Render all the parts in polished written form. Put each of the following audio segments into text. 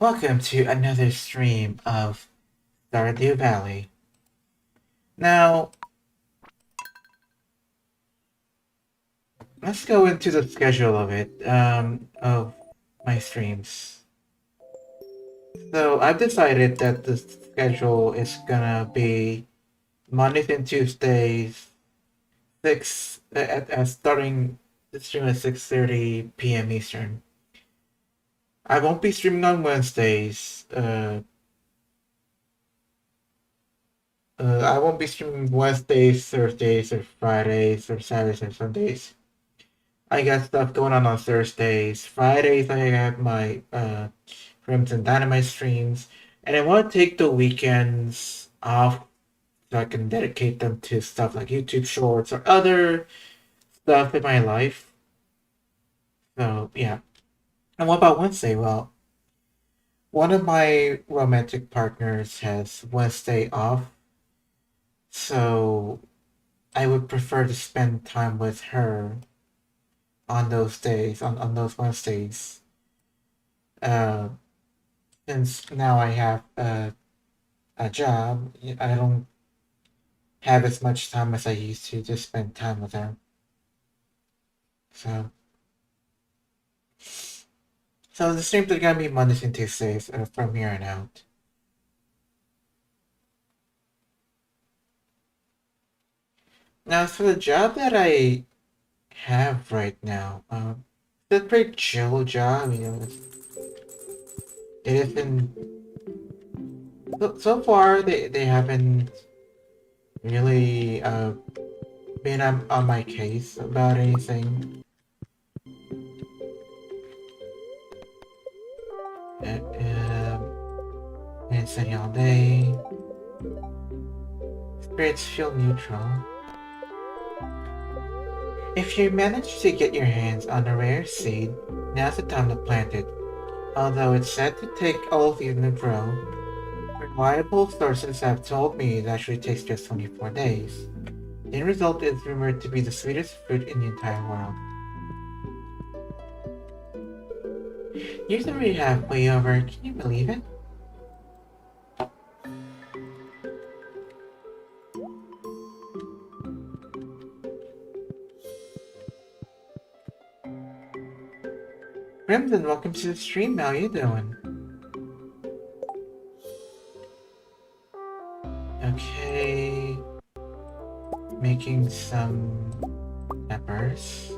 Welcome to another stream of Stardew Valley. Now, let's go into the schedule of of my streams. So I've decided that the schedule is gonna be Mondays and Tuesdays, starting the stream at 6:30 p.m. Eastern. I won't be streaming on Wednesdays. I won't be streaming Wednesdays, Thursdays, or Fridays, or Saturdays, or Sundays. I got stuff going on Thursdays. Fridays, I have my Crimson Dynamite streams. And I want to take the weekends off so I can dedicate them to stuff like YouTube Shorts or other stuff in my life. So, yeah. And what about Wednesday? Well, one of my romantic partners has Wednesday off. So, I would prefer to spend time with her on those days, on those Wednesdays. Uh, since now I have a job, I don't have as much time as I used to spend time with her. So, the streams are gonna be Mondays and Tuesdays from here on out. Now, for the job that I have right now, it's a pretty chill job. It isn't. So far, they haven't really been on my case about anything. And sunny all day. Spirits feel neutral. If you manage to get your hands on a rare seed, now's the time to plant it. Although it's said to take all season to grow, reliable sources have told me it actually takes just 24 days. The end result is rumored to be the sweetest fruit in the entire world. You're already halfway over, can you believe it? Crimson, welcome to the stream. How you doing? Okay. Making some peppers.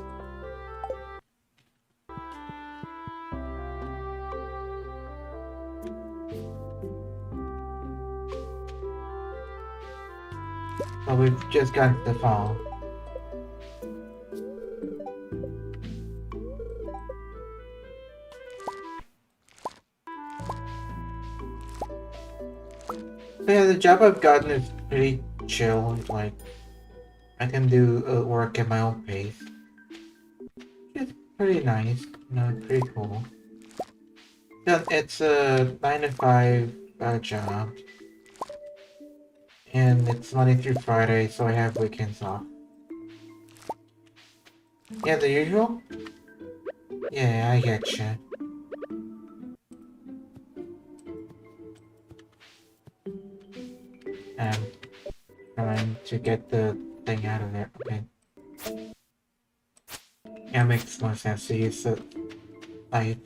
Well, we've just got the fall. So yeah, the job I've gotten is pretty chill. Like, I can do work at my own pace. It's pretty nice. Pretty cool. Yeah, it's a 9 to 5 job. And it's Monday through Friday, so I have weekends off. Yeah, the usual? Yeah, I getcha. I'm trying to get the thing out of there. Okay. Yeah, it makes more sense to use the light.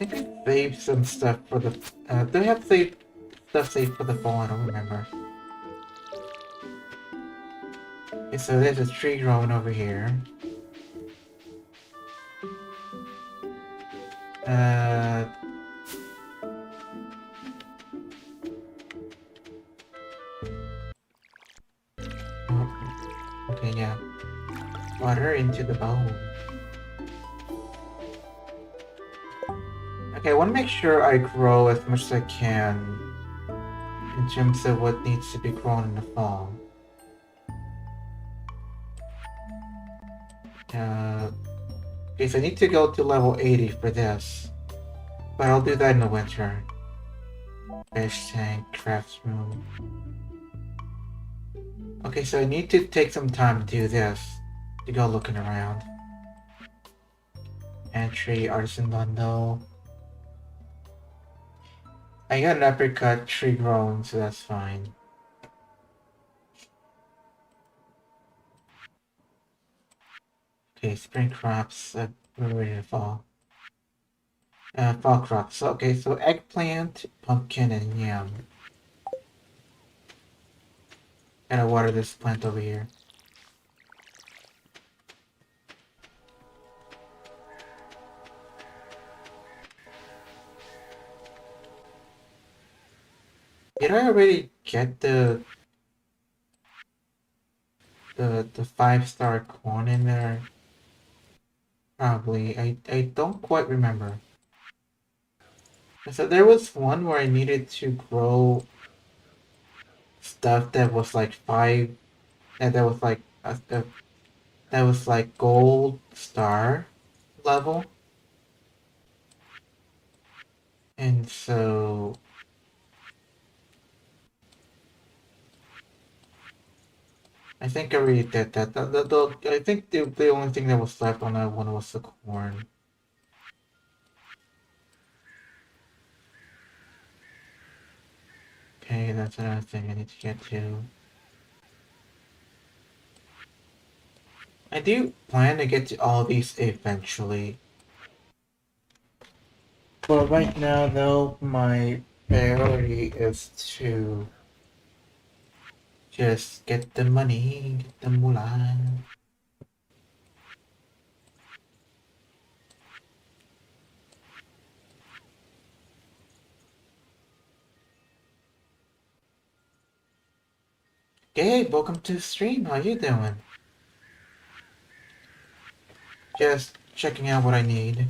I think I saved some stuff for the... do I have stuff saved for the fall? I don't remember. Okay, so there's a tree growing over here. Okay, yeah. Water into the bowl. Okay, I want to make sure I grow as much as I can in terms of what needs to be grown in the fall. Okay, so I need to go to level 80 for this, but I'll do that in the winter. Fish tank, crafts room. Okay, so I need to take some time to do this. To go looking around. Entry, artisan bundle. I got an apricot tree grown, so that's fine. Okay, spring crops, we're ready to fall. Fall crops. Okay, so eggplant, pumpkin, and yam. Gotta water this plant over here. Did I already get the 5-star corn in there? Probably. I don't quite remember. So there was one where I needed to grow stuff that was like that was like that was like gold star level, and so I think I already did that. I think the only thing that was left on that one was the corn. Okay, that's another thing I need to get to. I do plan to get to all these eventually. But right now, though, my priority is to just get the money, get the moolah. Hey, welcome to the stream. How you doing? Just checking out what I need.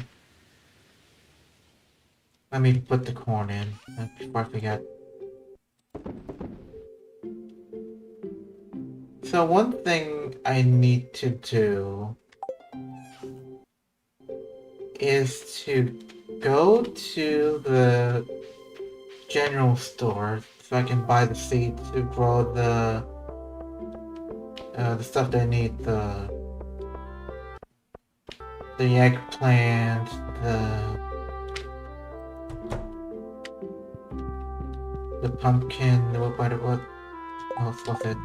Let me put the corn in before I forget. So one thing I need to do is to go to the general store so I can buy the seeds to grow the stuff that I need, the eggplant, the pumpkin, what else was it?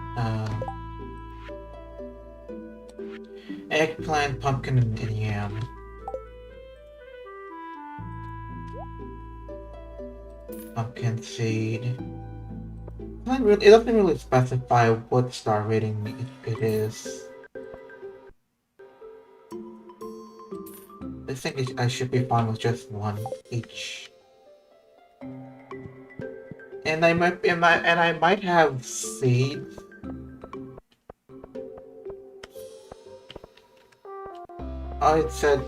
Eggplant, pumpkin, and yam. Pumpkin seed. It doesn't really specify what star rating it is. I think I should be fine with just one each. And I might have seeds. Oh, it said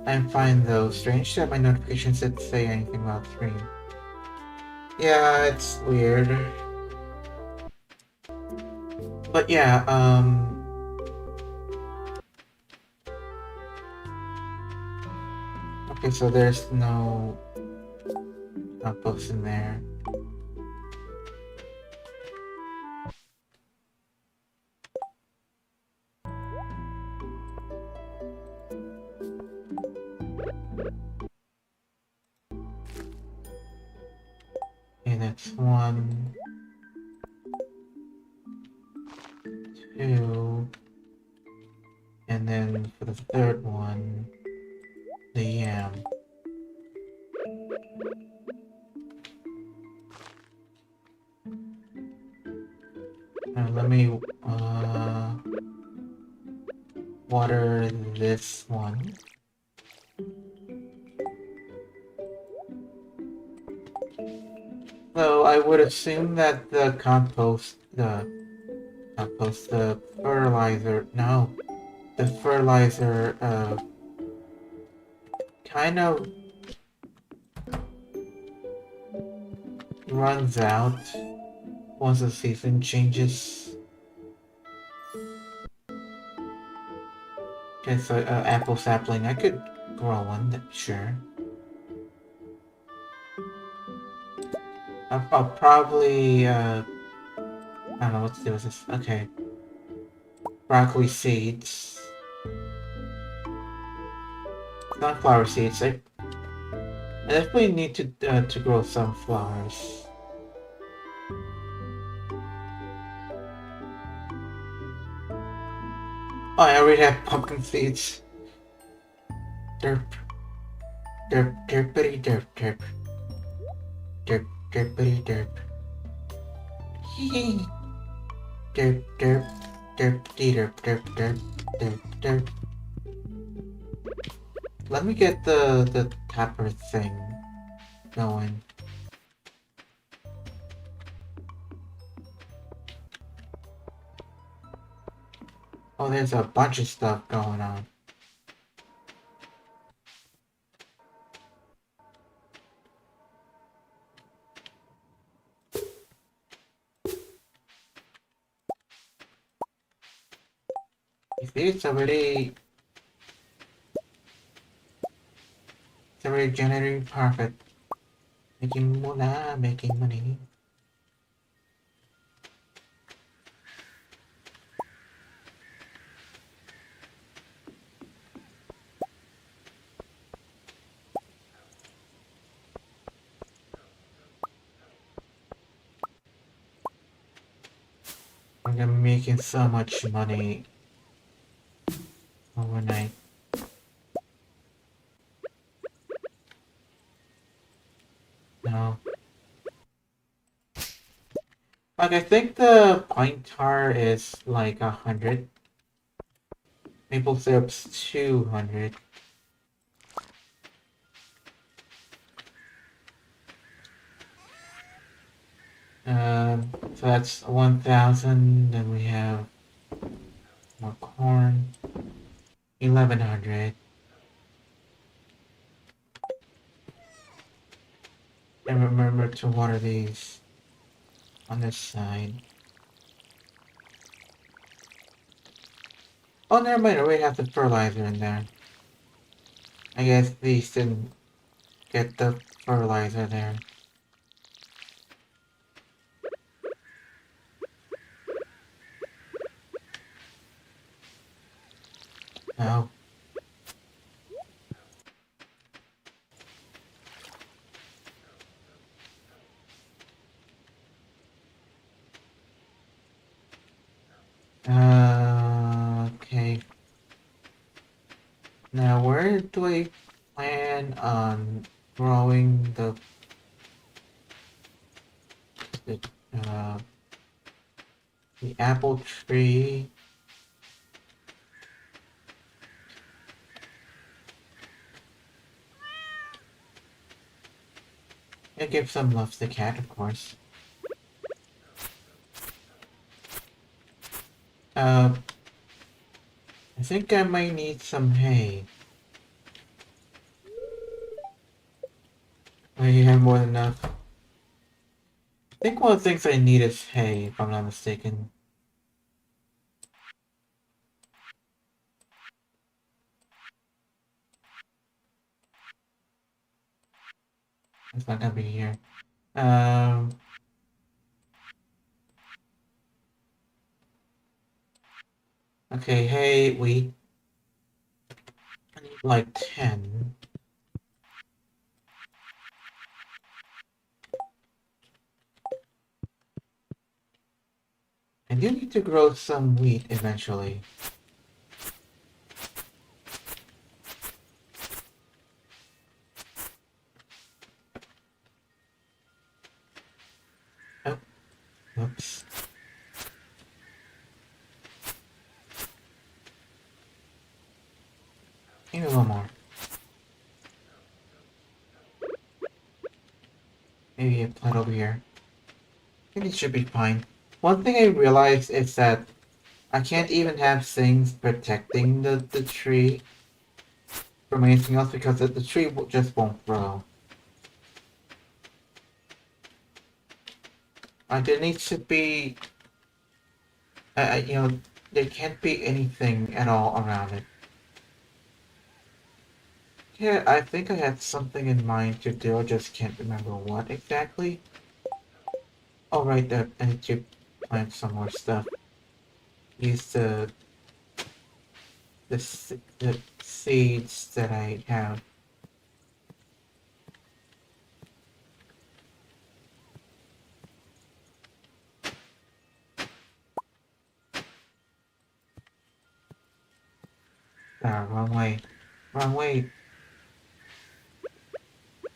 I'm fine though. Strange that my notifications didn't say anything about stream. Yeah, it's weird. But yeah, okay, so there's no compost in there. Okay, that's 1, 2, and then for the third one, the yam. Let me water this one. So I would assume that the fertilizer, no, the fertilizer, kind of runs out once the season changes. Okay, so apple sapling, I could grow one, sure. I'll probably, I don't know, what to do with this. Okay. Broccoli seeds. Sunflower seeds. I definitely need to grow sunflowers. Oh, I already have pumpkin seeds. Derp, derp, derpity derp, derp, derp, derpity derp. Hee derp, derp, derp, derp, derp, derp, derp, derp. Let me get the tapper thing going. Oh, there's a bunch of stuff going on. You see, it's already generating profit. Making moolah, making money. I'm making so much money overnight. No. Like, I think the pint tar is like 100. Maple syrup's 200. So that's 1,000. Then we have more corn. 1,100. And remember to water these on this side. Oh, never mind. I already have the fertilizer in there. I guess these didn't get the fertilizer there. No. Okay. Now, where do I plan on growing the uh the apple tree? And give some love to the cat, of course. Uh, I think I might need some hay. Oh, you have more than enough. I think one of the things I need is hay, if I'm not mistaken. It's not gonna be here. Um, okay, hay, wheat. I need like 10. I do need to grow some wheat eventually. Oh, whoops. Maybe a little more. Maybe a plant over here. I think it should be fine. One thing I realized is that I can't even have things protecting the tree from anything else because the tree just won't grow. There needs to be, you know, there can't be anything at all around it. Yeah, I think I had something in mind to do, I just can't remember what exactly. Oh right, I need to plant some more stuff. Use the seeds that I have. Ah, wrong way. Wrong way.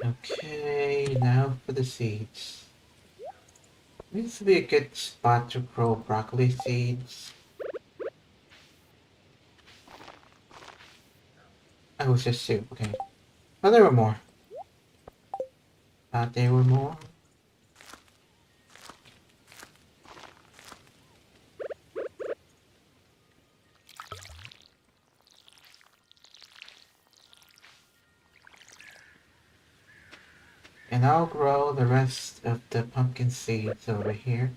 Okay, now for the seeds. This would be a good spot to grow broccoli seeds. I was just two, okay. Oh, there were more. Thought there were more. And I'll grow the rest of the pumpkin seeds over here.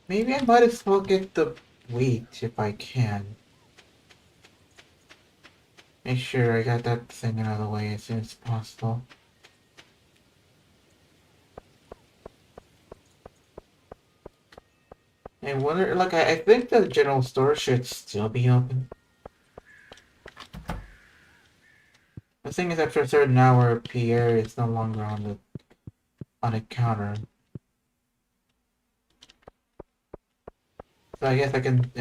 Maybe I might as well get the wheat if I can. Make sure I got that thing out of the way as soon as possible. And wonder, like, I think the general store should still be open. The thing is, after a certain hour, Pierre is no longer on the counter. So I guess I can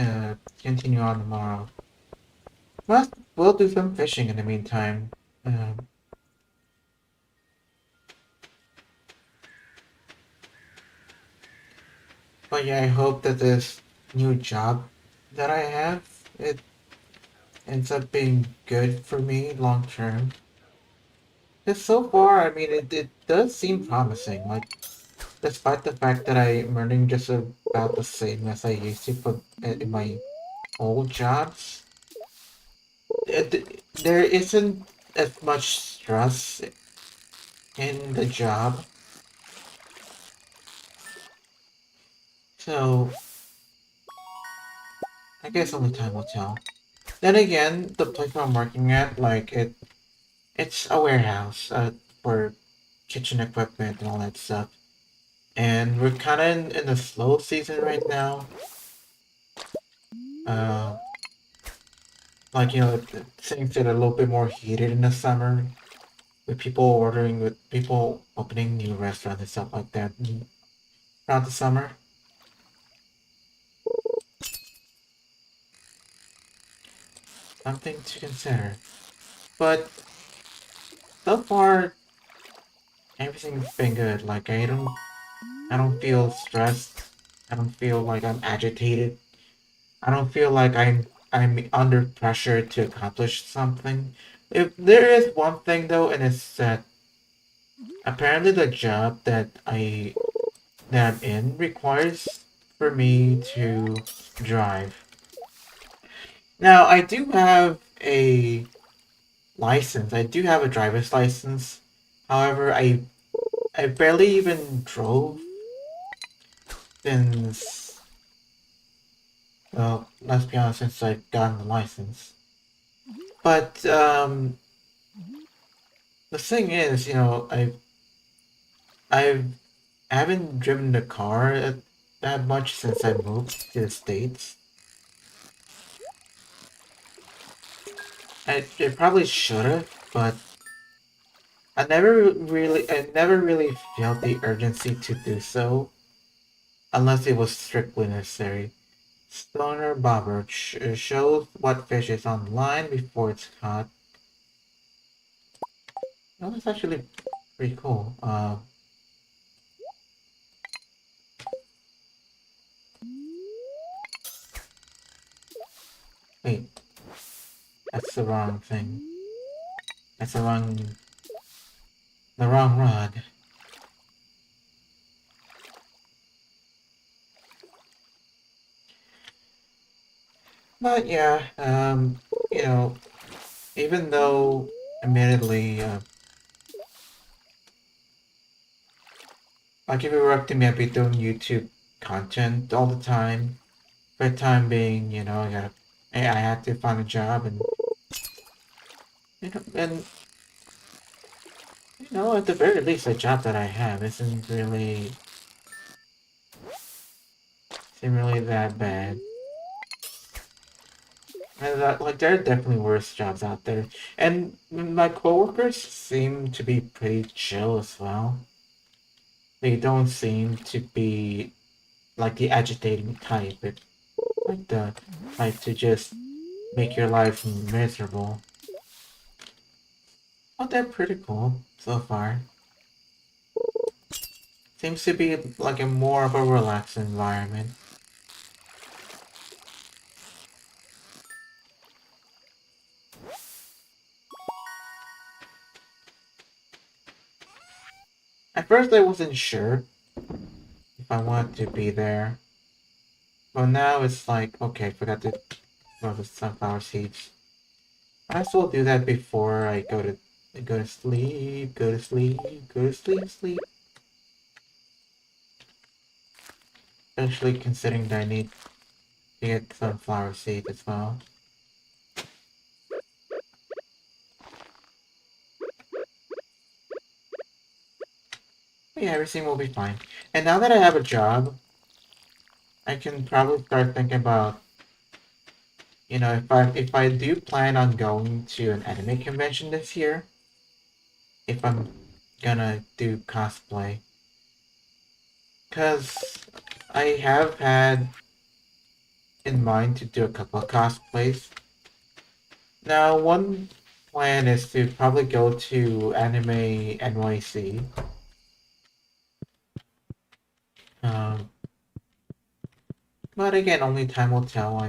continue on tomorrow. We'll do some fishing in the meantime. Um, but yeah, I hope that this new job that I have, it ends up being good for me long term. Because so far, I mean, it does seem promising. Like, despite the fact that I'm earning just about the same as I used to for, in my old jobs, there isn't as much stress in the job. So, I guess only time will tell. Then again, the place I'm working at, like, it's a warehouse for kitchen equipment and all that stuff. And we're kind of in the slow season right now. Uh, like, you know, things get a little bit more heated in the summer with people opening new restaurants and stuff like that throughout the summer. Something to consider. But so far, everything's been good. Like, I don't feel stressed. I don't feel like I'm agitated. I don't feel like I'm under pressure to accomplish something. If there is one thing though, and it's that apparently the job that I'm in requires for me to drive. Now I do have a license. I do have a driver's license. However, I barely even drove since, well, let's be honest, since I've gotten the license. But the thing is, you know, I haven't driven the car that much since I moved to the States. I probably should have, but I never really felt the urgency to do so, unless it was strictly necessary. Stoner Bobber shows what fish is on the line before it's caught. That was actually pretty cool. Wait, that's the wrong thing. That's the wrong rod. But yeah, you know, even though, admittedly, like if it were up to me, I'd be doing YouTube content all the time. For the time being, you know, I had to find a job, and And at the very least, the job that I have isn't really that bad. And like there are definitely worse jobs out there, and my coworkers seem to be pretty chill as well. They don't seem to be like the agitating type, like the type to just make your life miserable. But they're pretty cool so far. Seems to be like a more of a relaxed environment. At first I wasn't sure if I wanted to be there. But now it's like, okay, forgot to grow the sunflower seeds. I as well do that before I go to sleep, go to sleep, go to sleep, sleep. Especially considering that I need to get sunflower seeds as well. But yeah, everything will be fine. And now that I have a job, I can probably start thinking about, if I do plan on going to an anime convention this year, if I'm gonna do cosplay. Cause I have had in mind to do a couple of cosplays. Now, one plan is to probably go to Anime NYC. Um, but again, only time will tell.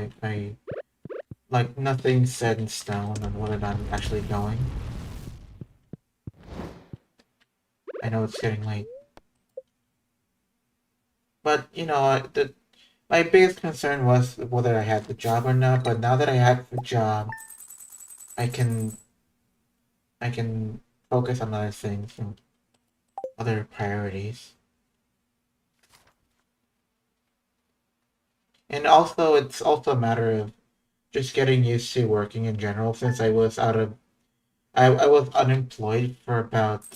Like nothing's set in stone on whether I'm actually going. I know it's getting late, but my biggest concern was whether I had the job or not. But now that I have the job, I can I can focus on other things and other priorities. And also, it's also a matter of just getting used to working in general since I was unemployed for about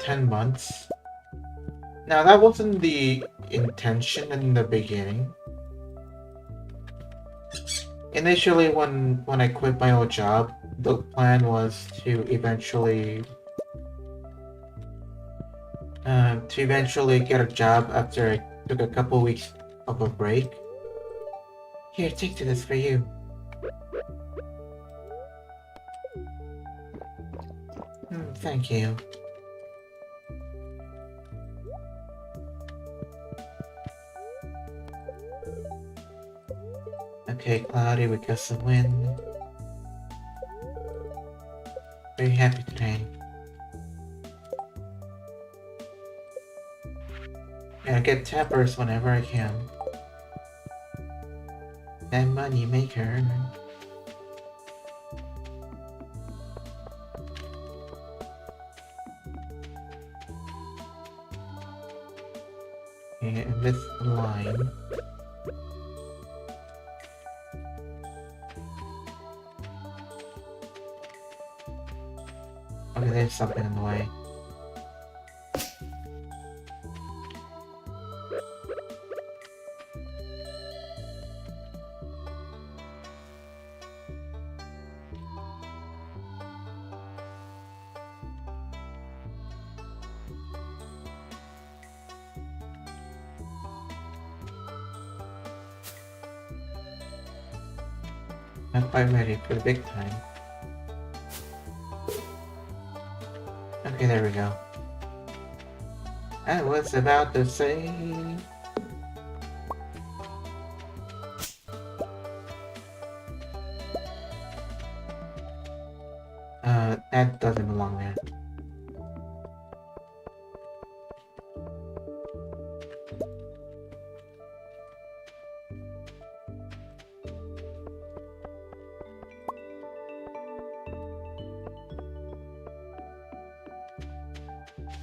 10 months. Now that wasn't the intention in the beginning. Initially when I quit my old job, the plan was to eventually get a job after I took a couple weeks of a break. Here, take to this for you. Thank you. Okay, cloudy with gusts of wind. Very happy today. Yeah, I get tappers whenever I can. That money maker. And this line. Okay, there's something in the way. Not quite ready for the big time. Okay, there we go. I was about to say... that doesn't belong there.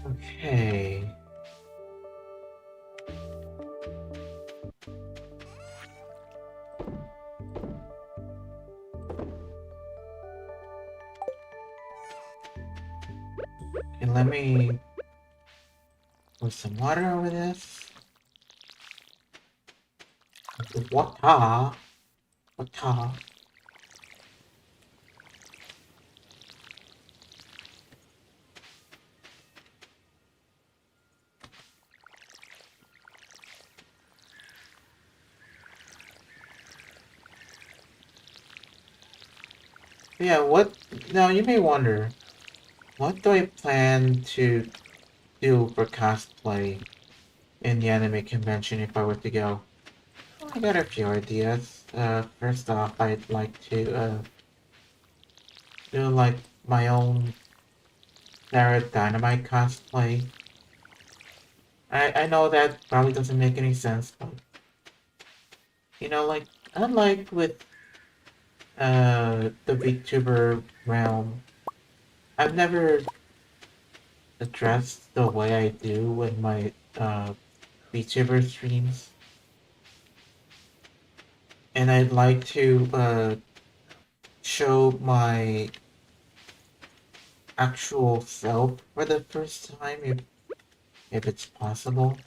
Okay. And let me put some water over this. Water. Water. Yeah, what? Now you may wonder, what do I plan to do for cosplay in the anime convention if I were to go? Well, I got a few ideas. First off, I'd like to do like my own Sarah Dynamite cosplay. I know that probably doesn't make any sense, but you know, like unlike with the VTuber realm, I've never addressed the way I do in my VTuber streams, and I'd like to show my actual self for the first time if it's possible.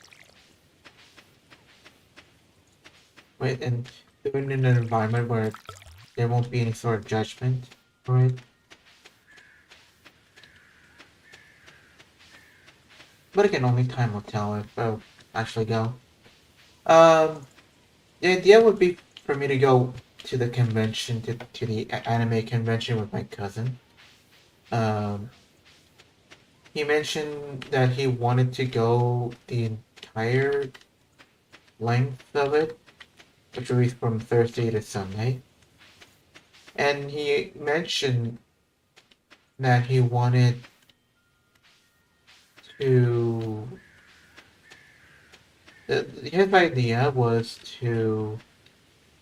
Right, and doing it in an environment where there won't be any sort of judgment for it. But again, only time will tell if I'll actually go. Um, the idea would be for me to go to the convention, to the anime convention with my cousin. Um, he mentioned that he wanted to go the entire length of it, which would be from Thursday to Sunday. And he mentioned that he wanted to. His idea was to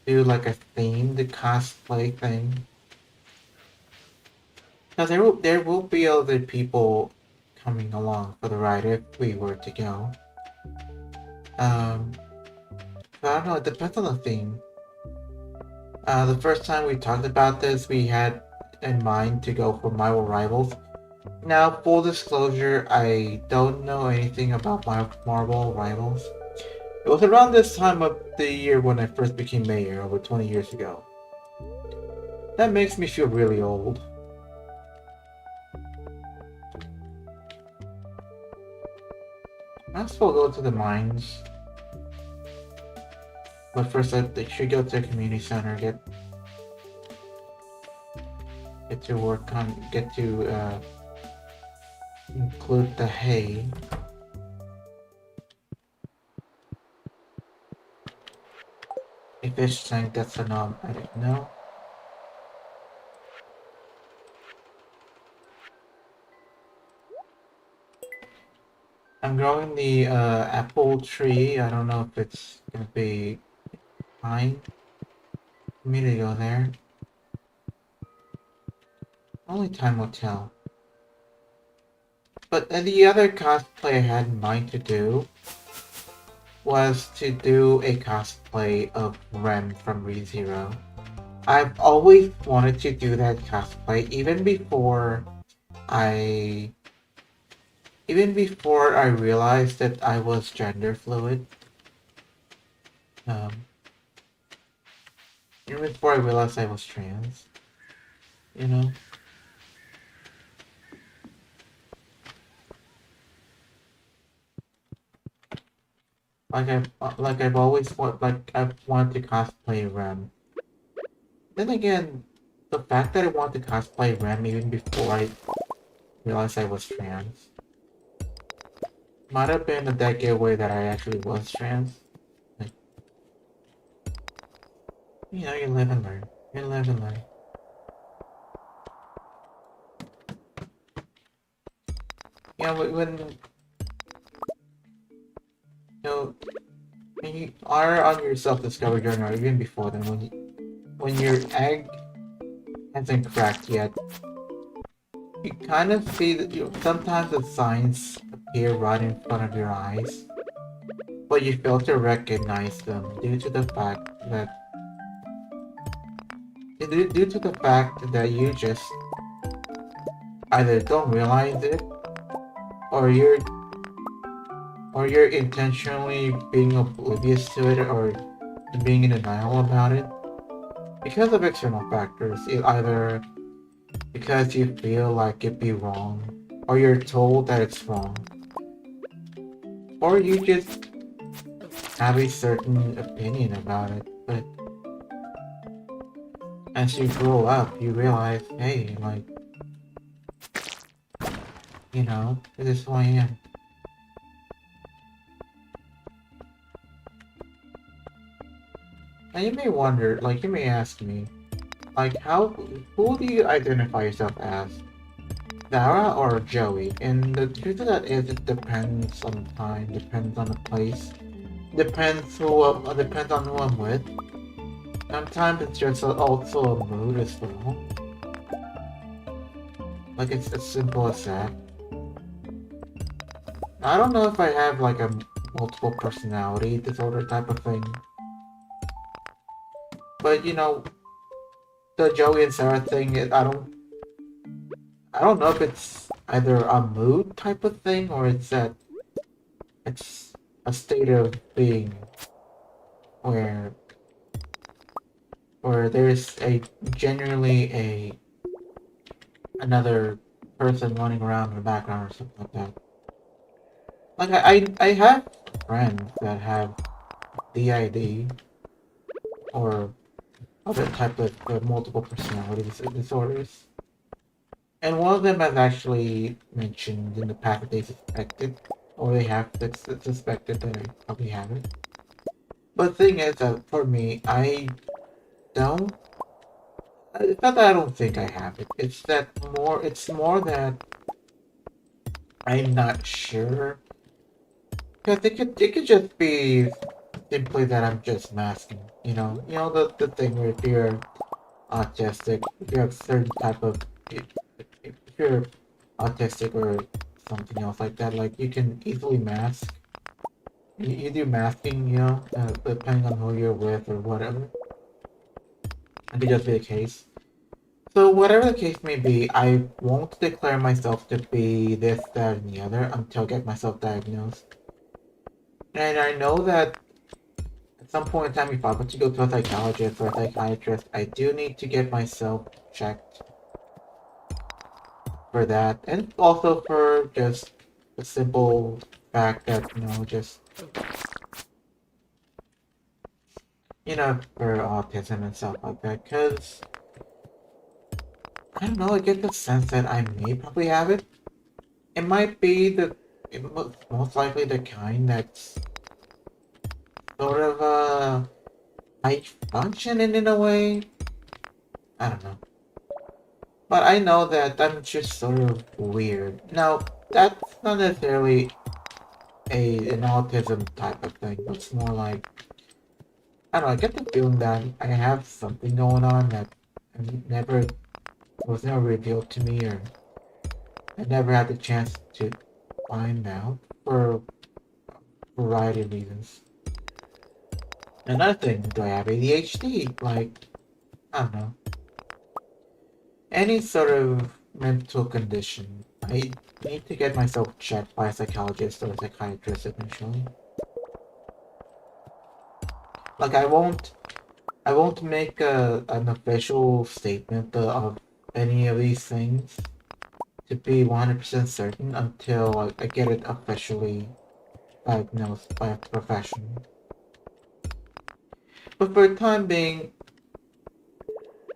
do like a themed cosplay thing. Now there will be other people coming along for the ride if we were to go. Um, but I don't know. It depends on the theme. The first time we talked about this, we had in mind to go for Marvel Rivals. Now, full disclosure, I don't know anything about my Marvel Rivals. It was around this time of the year when I first became mayor, over 20 years ago. That makes me feel really old. Might as well go to the mines. But first, I should go to the community center, get to work on, get to include the hay. A fish tank, that's a nom, I don't know. I'm growing the apple tree. I don't know if it's gonna be fine for me to go there. Only time will tell. But the other cosplay I had in mind to do was to do a cosplay of Rem from ReZero. I've always wanted to do that cosplay I even before I realized that I was gender fluid. Um, even before I realized I was trans, you know. I've always I've wanted to cosplay Rem. Then again, the fact that I wanted to cosplay Rem even before I realized I was trans might have been a dead giveaway that I actually was trans. Like, you know, you live and learn. You live and learn. Yeah, when you know when you are on your self-discovery journey, or even before then, when your egg hasn't cracked yet, you kind of see that sometimes the signs appear right in front of your eyes, but you fail to recognize them due to the fact that you just either don't realize it or you're or you're intentionally being oblivious to it or being in denial about it because of external factors, either because you feel like it'd be wrong, or you're told that it's wrong, or you just have a certain opinion about it. But as you grow up, you realize, hey, like, this is who I am. Now you may wonder, like, you may ask me, like, who do you identify yourself as? Sarah or Joey? And the truth of that is, it depends on the time, depends on the place, depends on who I'm with. Sometimes it's just also a mood as well. Like, it's as simple as that. I don't know if I have like a multiple personality disorder type of thing, but the Joey and Sarah thing, I don't know if it's either a mood type of thing or it's a state of being where there's a genuinely another person running around in the background or something like that. Like I have friends that have DID or other type of multiple personality disorders. And one of them has actually mentioned in the past that they suspected, or they have suspected that I probably have it. But the thing is that for me, don't. It's not that I don't think I have it. It's more that I'm not sure. Because it could just be simply that I'm just masking. The thing where if you're autistic, if you have certain type of if you're autistic or something else like that, like you can easily mask. You do masking, depending on who you're with or whatever. It could just be the case. So whatever the case may be, I won't declare myself to be this, that, and the other until I get myself diagnosed. And I know that at some point in time, if I were to go to a psychologist or a psychiatrist, I do need to get myself checked for that, and also for just the simple fact that just for autism and stuff like that. Because I don't know, I get the sense that I may probably have it. It might be most likely the kind that's sort of high functioning in a way. I don't know. But I know that I'm just sort of weird. Now, that's not necessarily an autism type of thing, but it's more like, I don't know, I get the feeling that I have something going on that never was never revealed to me, or I never had the chance to find out for a variety of reasons. Another thing, do I have ADHD? Like, I don't know. Any sort of mental condition, I need to get myself checked by a psychologist or a psychiatrist eventually. Like, I won't make an official statement of any of these things to be 100% certain until I get it officially diagnosed by a professional. But for the time being,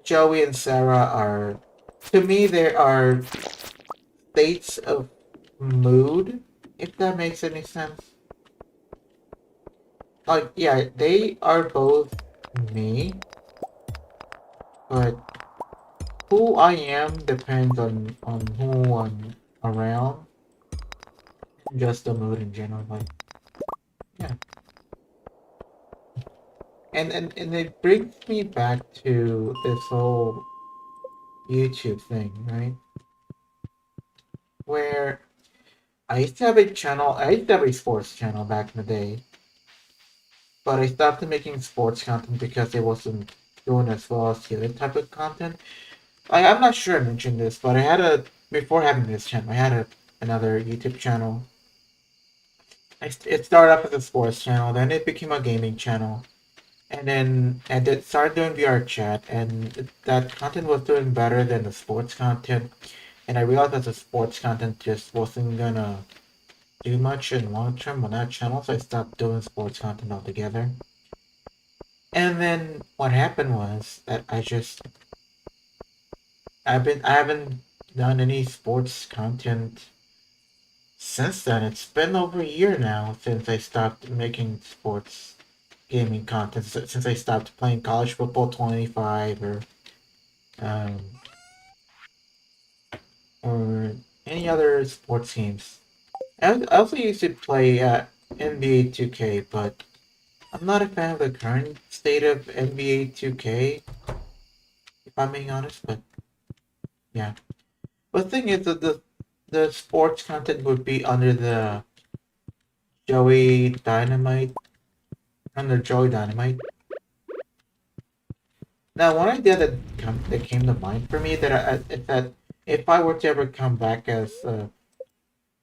Joey and Sarah are, to me, they are states of mood, if that makes any sense. Like, yeah, they are both me, but who I am depends on who I'm around, just the mood in general. Like, yeah. And it brings me back to this whole YouTube thing, right? Where I used to have a channel, I used to have a sports channel back in the day, but I stopped making sports content because it wasn't doing as well as the other type of content. I'm not sure I mentioned this, but before having this channel, I had another YouTube channel. It started off as a sports channel, then it became a gaming channel, and then it started doing VR chat, and that content was doing better than the sports content. And I realized that the sports content just wasn't gonna do much in long term on that channel, so I stopped doing sports content altogether. And then what happened was that I haven't done any sports content since then. It's been over a year now since I stopped making sports gaming content. Since I stopped playing college football 25 um, or any other sports games. I also used to play NBA 2K, but I'm not a fan of the current state of NBA 2K, if I'm being honest. But yeah, but the thing is that the sports content would be under the Joey Dynamite under Joey Dynamite. Now, one idea that came to mind for me is that if I were to ever come back as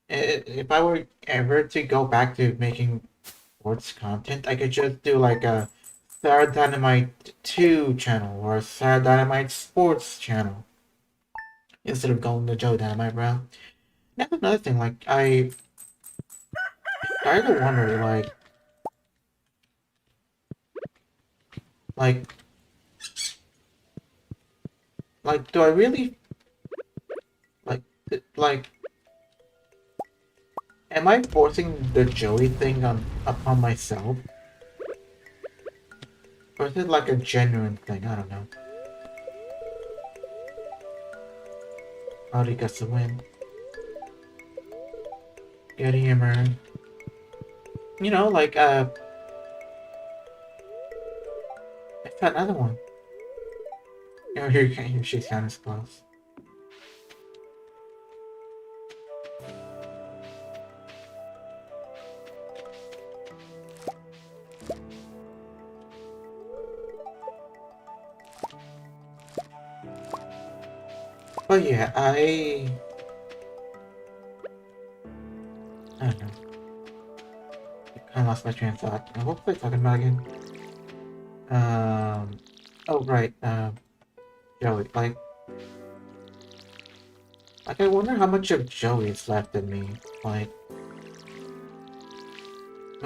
if I were ever to go back to making sports content, I could just do like a Star Dynamite 2 channel or a Star Dynamite Sports channel instead of going the Joe Dynamite route. That's another thing. Like I started to wonder, like, do I really like, like, am I forcing the Joey thing on upon myself, or is it like a genuine thing? I don't know. Audi gets the win. Get hammer. You know, like it's another one. You know, here she's kind of close. But yeah, I don't know. I kind of lost my train of thought. What was I talking about again? Um. Oh right. Joey. Like I wonder how much of Joey is left in me. Like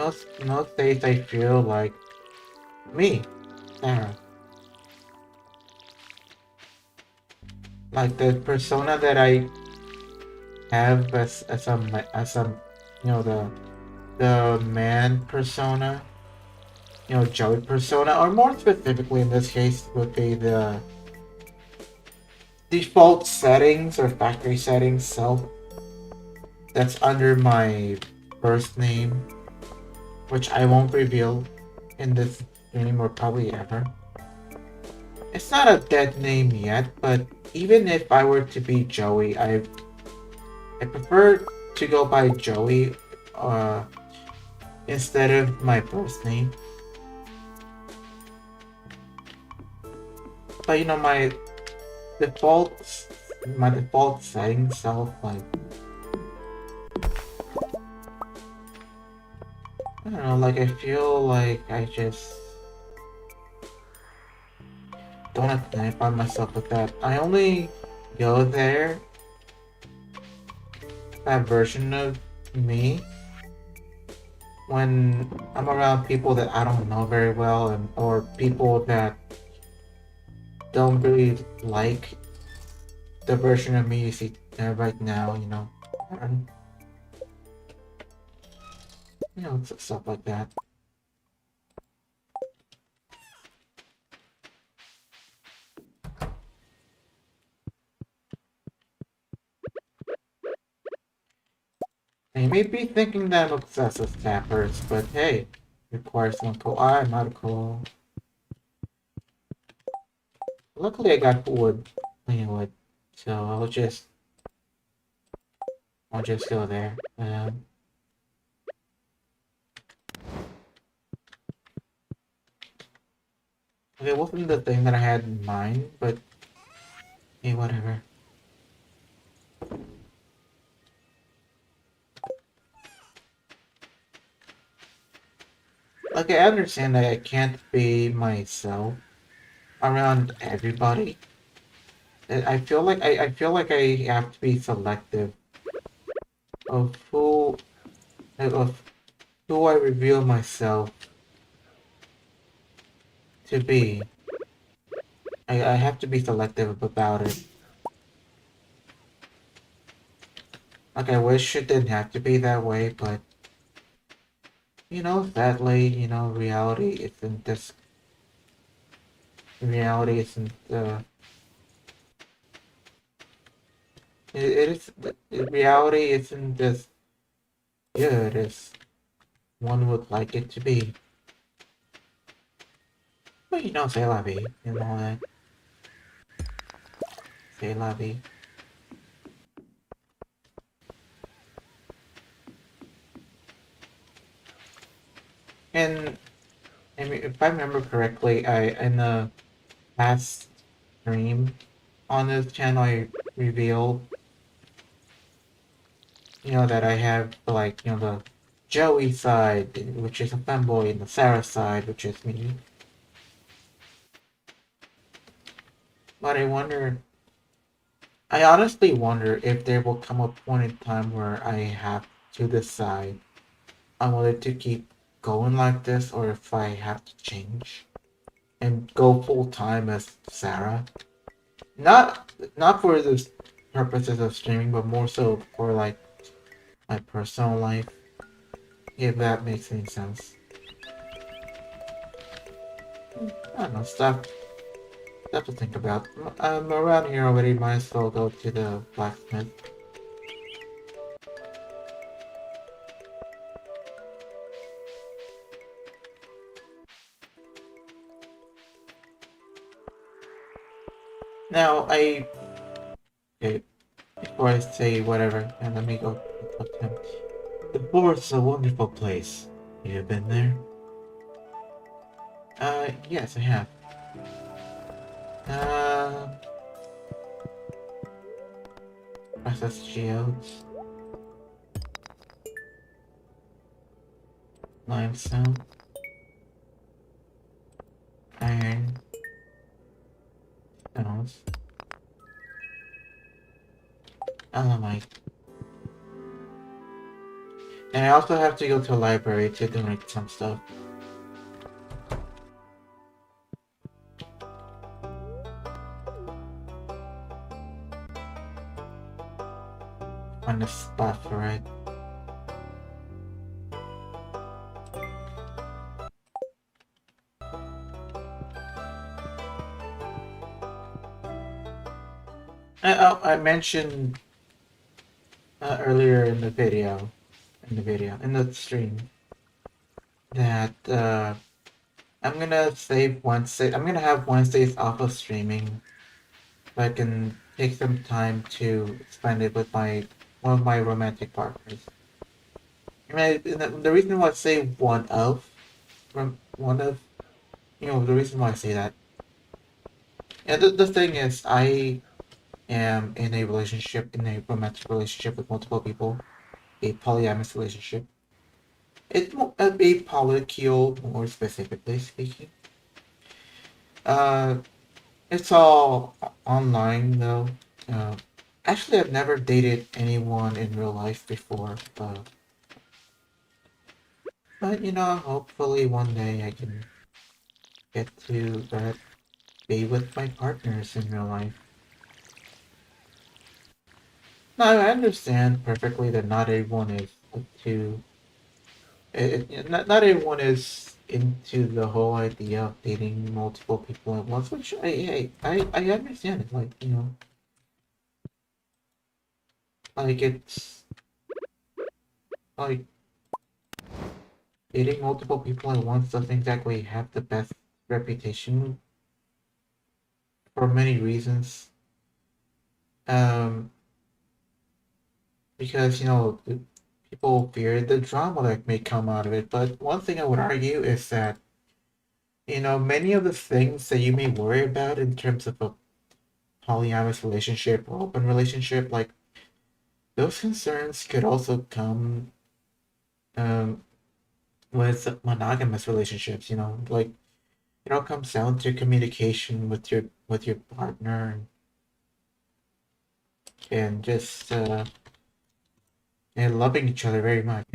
most days I feel like me, Sarah. Like the persona that I have as some you know the man persona, you know, Joey persona, or more specifically in this case would be the default settings or factory settings self that's under my first name, which I won't reveal in this stream or probably ever. It's not a dead name yet, but even if I were to be Joey, I prefer to go by Joey uh, instead of my first name. But you know, default my default setting self, like I don't know, like I feel like I just don't identify myself with that. I only go there, that version of me, when I'm around people that I don't know very well, and or people that don't really like the version of me you see right now. And, stuff like that. And you may be thinking that I'm obsessed with tappers, but hey, requires one coal. I'm out of coal. Luckily, I got wood, plenty of wood, so I'll just go there. It wasn't the thing that I had in mind, but hey, whatever. like I understand that I can't be myself around everybody. I feel like I have to be selective of of who I reveal myself to be. I have to be selective about it. Like I wish it didn't have to be that way, but sadly, reality isn't it is reality isn't as good as one would like it to be. But say la vie and all that. Say la vie. And I mean, if I remember correctly, I in the last stream on this channel, I revealed, that I have like, the Joey side, which is a fanboy, and the Sarah side, which is me. But I honestly wonder if there will come a point in time where I have to decide on whether to keep going like this or if I have to change and go full time as Sarah. Not for the purposes of streaming, but more so for like my personal life, if that makes any sense. I don't know, stuff to think about. I'm around here already, might as well go to the blacksmith. Now, okay, before I say whatever, and let me go talk to him. The forest is a wonderful place. You have been there? Yes, I have. Uh, processed geodes, limestone, iron, stones, alumite. And I also have to go to a library to donate some stuff on the spot for it. I mentioned earlier in the stream, that I'm gonna have Wednesdays off of streaming so I can take some time to spend it with one of my romantic partners. I mean, the reason why I say one of, the reason why I say that, yeah, the thing is, I am in a romantic relationship with multiple people, a polyamorous relationship. It's a polycule, more specifically speaking. Uh, it's all online though. Uh, Actually, I've never dated anyone in real life before, but hopefully one day I can get to be with my partners in real life. Now, I understand perfectly that not everyone is to not everyone is into the whole idea of dating multiple people at once, which I understand it. Like, like it's like dating multiple people at once doesn't exactly have the best reputation for many reasons. Um, because people fear the drama that may come out of it. But one thing I would argue is that many of the things that you may worry about in terms of a polyamorous relationship or open relationship, like those concerns could also come um, with monogamous relationships, like it all comes down to communication with your partner and just and loving each other very much.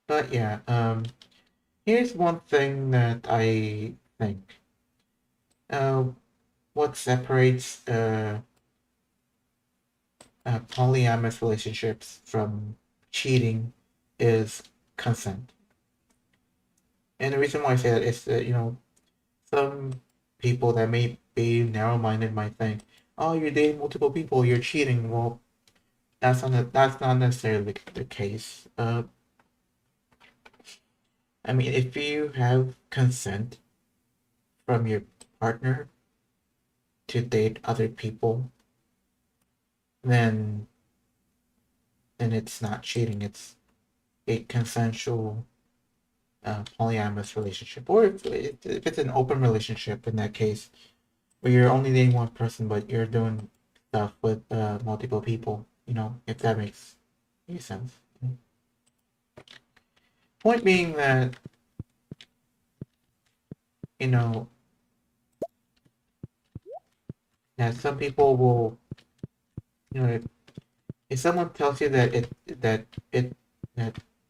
But yeah, here's one thing that I think. Uh, what separates polyamorous relationships from cheating is consent. And the reason why I say that is that, some people that may be narrow-minded might think, oh, you're dating multiple people, you're cheating. Well, that's not necessarily the case. I mean, if you have consent from your partner to date other people, then it's not cheating. It's a consensual polyamorous relationship. Or if it's an open relationship in that case, where you're only dating one person, but you're doing stuff with multiple people, if that makes any sense. Point being that, you know, that some people will, if someone tells you it that it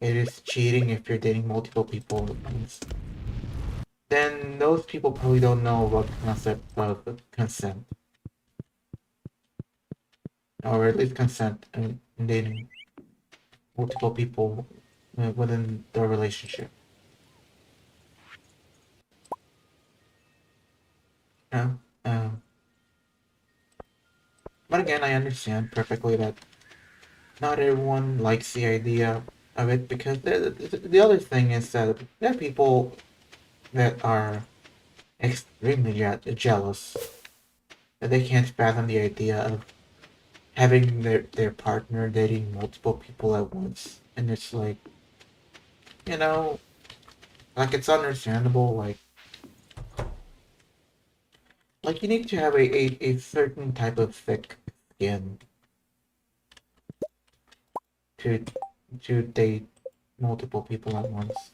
is cheating if you're dating multiple people at once, then those people probably don't know about the concept of consent, or at least consent in dating multiple people within the relationship. Yeah. Um, but again, I understand perfectly that not everyone likes the idea of it because the other thing is that there are people that are extremely jealous that they can't fathom the idea of having their partner dating multiple people at once. And it's you know, it's understandable. Like you need to have a certain type of thick skin to date multiple people at once.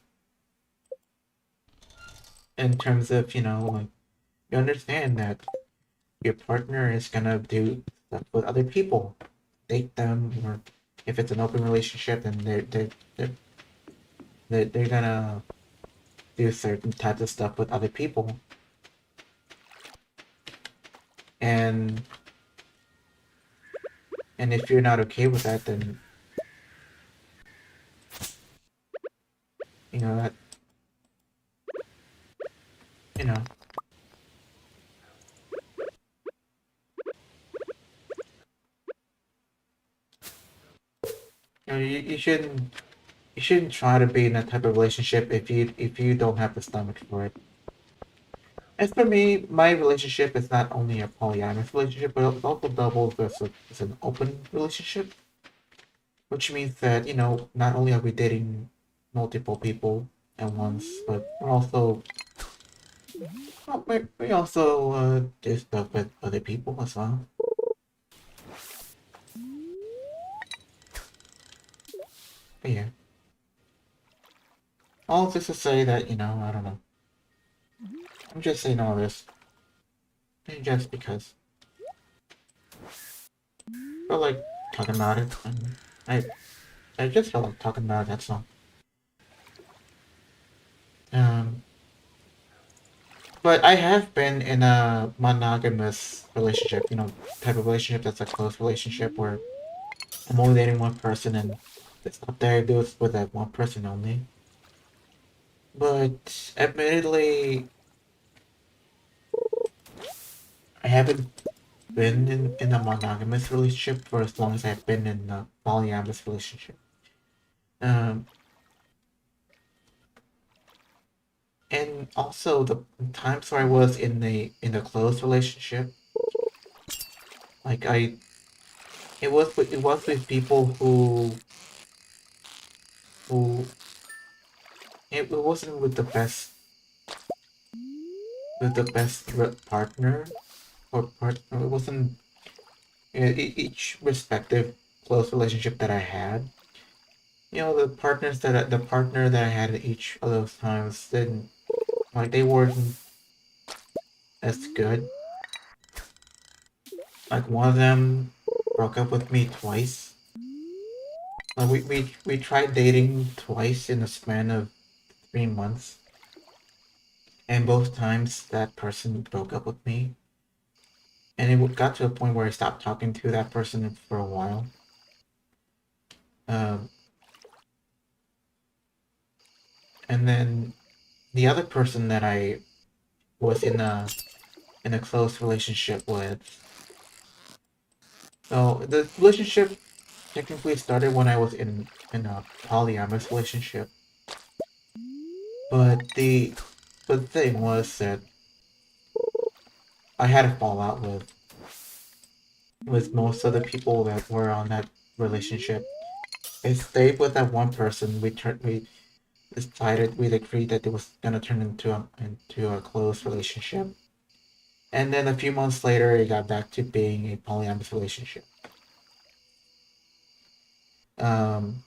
In terms of, you understand that your partner is gonna do stuff with other people, date them, or if it's an open relationship, then they're gonna do certain types of stuff with other people. And if you're not okay with that, then that you know you shouldn't try to be in that type of relationship if you don't have the stomach for it. As for me, my relationship is not only a polyamorous relationship, but it also doubles as an open relationship, which means that not only are we dating multiple people at once, but we also do stuff with other people as well. But yeah, all this to say that I don't know. I'm just saying all this just because I feel like talking about it, and I just felt like talking about it. That's all. Um, but I have been in a monogamous relationship, type of relationship that's a close relationship where I'm only dating one person and it's up there I do it with that one person only. But admittedly, I haven't been in a monogamous relationship for as long as I've been in a polyamorous relationship. Um, and also the times where I was in a close relationship, like it was with people who it wasn't with the best the best partner or partner. It wasn't each respective close relationship that I had. The the partner that I had at each of those times didn't like they weren't as good. Like one of them broke up with me twice. Like we tried dating twice in a span of 3 months, and both times that person broke up with me. And it got to a point where I stopped talking to that person for a while. Um, and then the other person that I was in a close relationship with. So the relationship technically started when I was in a polyamorous relationship. But the thing was that I had a fallout with most of the people that were on that relationship. I stayed with that one person. We decided we agreed that it was gonna turn into a close relationship. And then a few months later, it got back to being a polyamorous relationship. Um,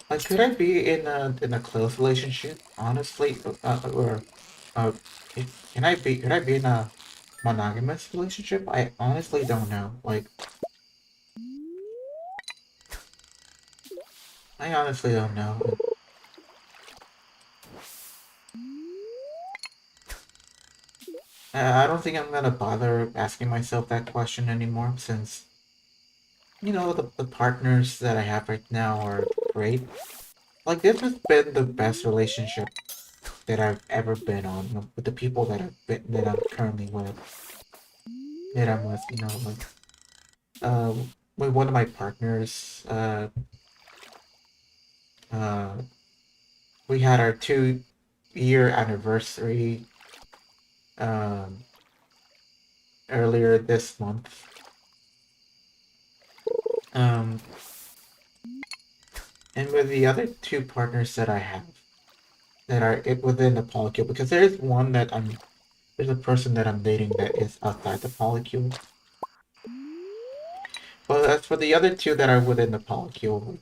like, could I be in a close relationship? Honestly, or uh, could I be in a monogamous relationship? I honestly don't know. Like, I honestly don't know. I don't think I'm gonna bother asking myself that question anymore since the partners that I have right now are great. Like, this has been the best relationship that I've ever been on, with the people that I'm currently with, that I'm with, like with one of my partners, uh we had our 2-year anniversary um earlier this month. Um and with the other two partners that I have that are within the polycule, because there's a person that I'm dating that is outside the polycule. But as for the other two that are within the polycule,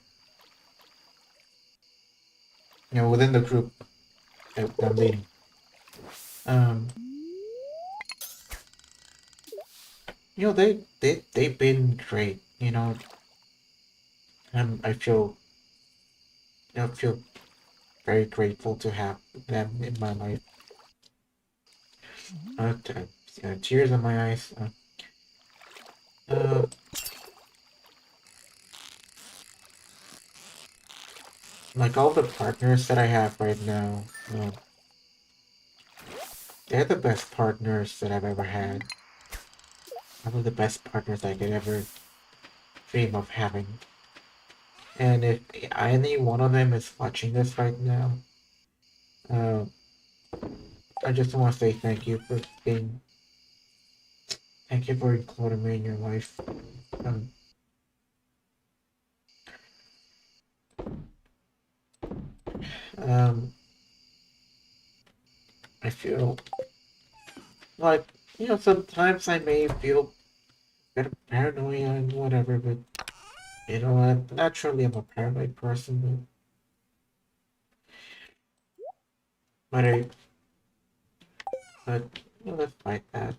within the group that I'm dating, um, they've been great. And I feel very grateful to have them in my life. Tears in my eyes. Uh, like all the partners that I have right now, they're the best partners that I've ever had. Probably the best partners I could ever dream of having. And if any one of them is watching this right now, uh, I just want to say thank you for including me in your life. Um, um, I feel like, sometimes I may feel a bit of paranoia and whatever, but naturally I'm a paranoid person, but I, but despite that,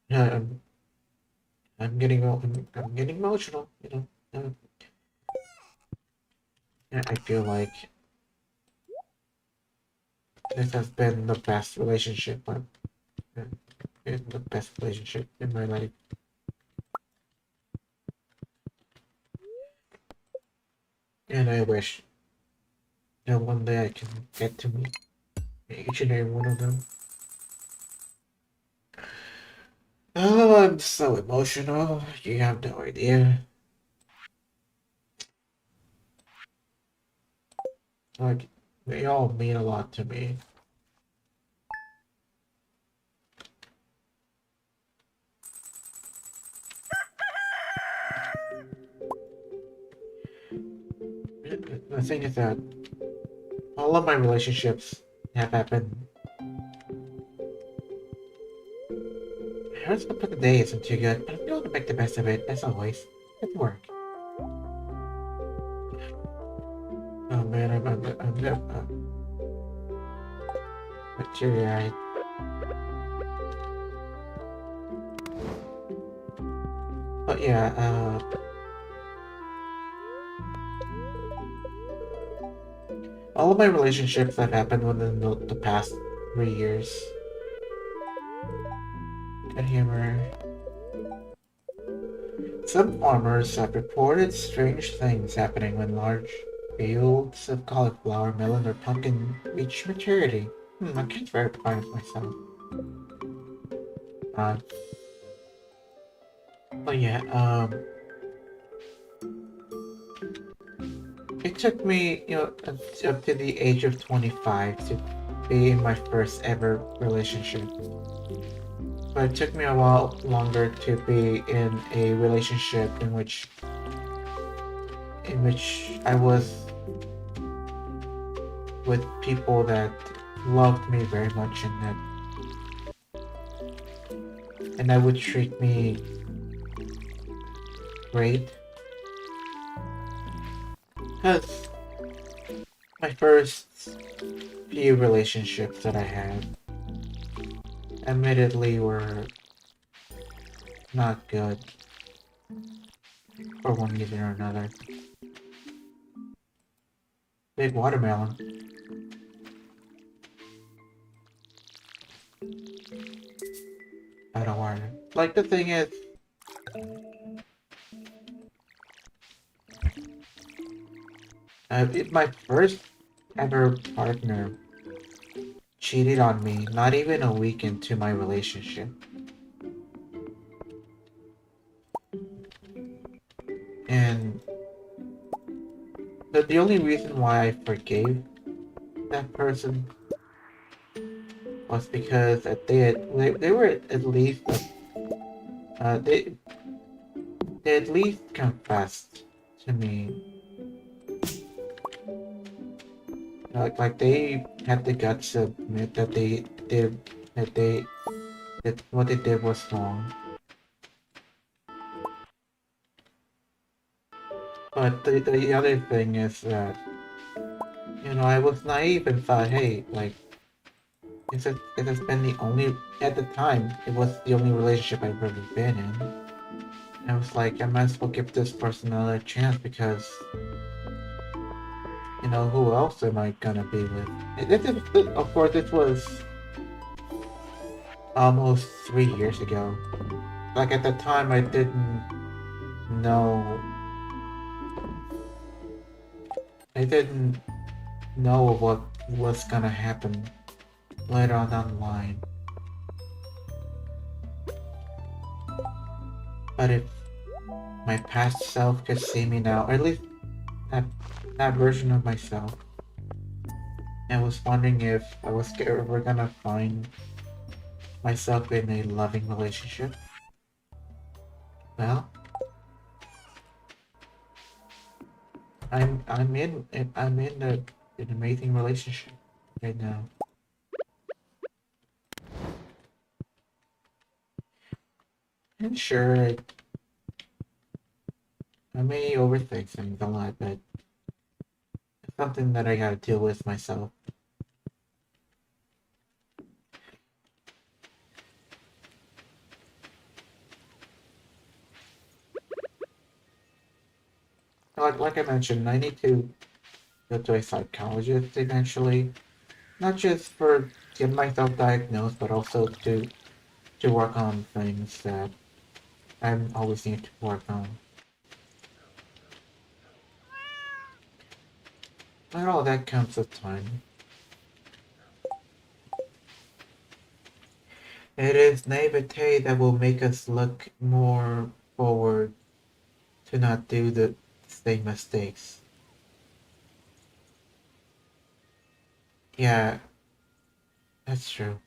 yeah, I'm getting emotional, I feel like this has been the best relationship, uh, the best relationship in my life, and I wish that one day I can get to meet each and every one of them. Oh, I'm so emotional. You have no idea. Like, they all mean a lot to me. The thing is that all of my relationships have happened. Here's the day isn't too good, but I'm going to make the best of it, as always. Good work. Oh man, I'm teary-eyed. But yeah, all of my relationships have happened within the past 3 years. Good humor. Some farmers have reported strange things happening when large fields of cauliflower, melon, or pumpkin reach maturity. I can't verify it myself. Uh, but yeah, it took me, up to the age of 25 to be in my first ever relationship. But it took me a while longer to be in a relationship in which I was with people that loved me very much and that would treat me great. Because my first few relationships that I had admittedly were not good for one reason or another. Big watermelon. I don't want it. Like, the thing is, my first ever partner cheated on me not even a week into my relationship. And the only reason why I forgave that person was because they were at least uh, they they at least confessed to me. Like they had the guts to admit that they that what they did was wrong. But the other thing is that, I was naive and thought, hey, like, it has been the only, at the time, it was the only relationship I've really been in. And I was like, I might as well give this person another chance because, who else am I gonna be with? Of course, this was almost 3 years ago. Like, at the time, I didn't know, I didn't know what was gonna happen later on down the line. But if my past self could see me now, or at least that that version of myself, I was wondering if I was ever gonna find myself in a loving relationship. Well, I'm in an amazing relationship right now. And sure, I may overthink things a lot, but it's something that I gotta deal with myself. Like I mentioned, I need to go to a psychologist eventually, not just for getting myself diagnosed, but also to work on things that I always need to work on. But all that comes with time. It is naivete that will make us look more forward to not do the same mistakes. Yeah, that's true.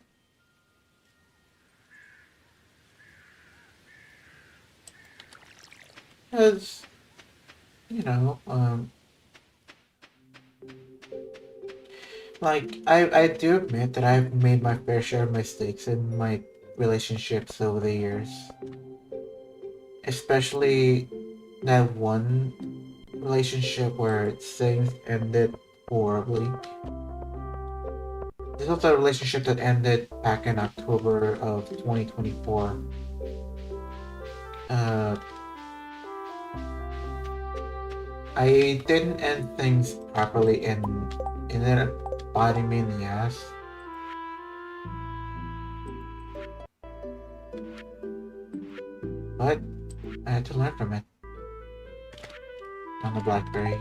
Because, you know, Like, I do admit that I've made my fair share of mistakes in my relationships over the years. Especially that one relationship where things ended horribly. This was a relationship that ended back in October of 2024. Uh, I didn't end things properly and it ended up biting me in the ass. But I had to learn from it on the BlackBerry.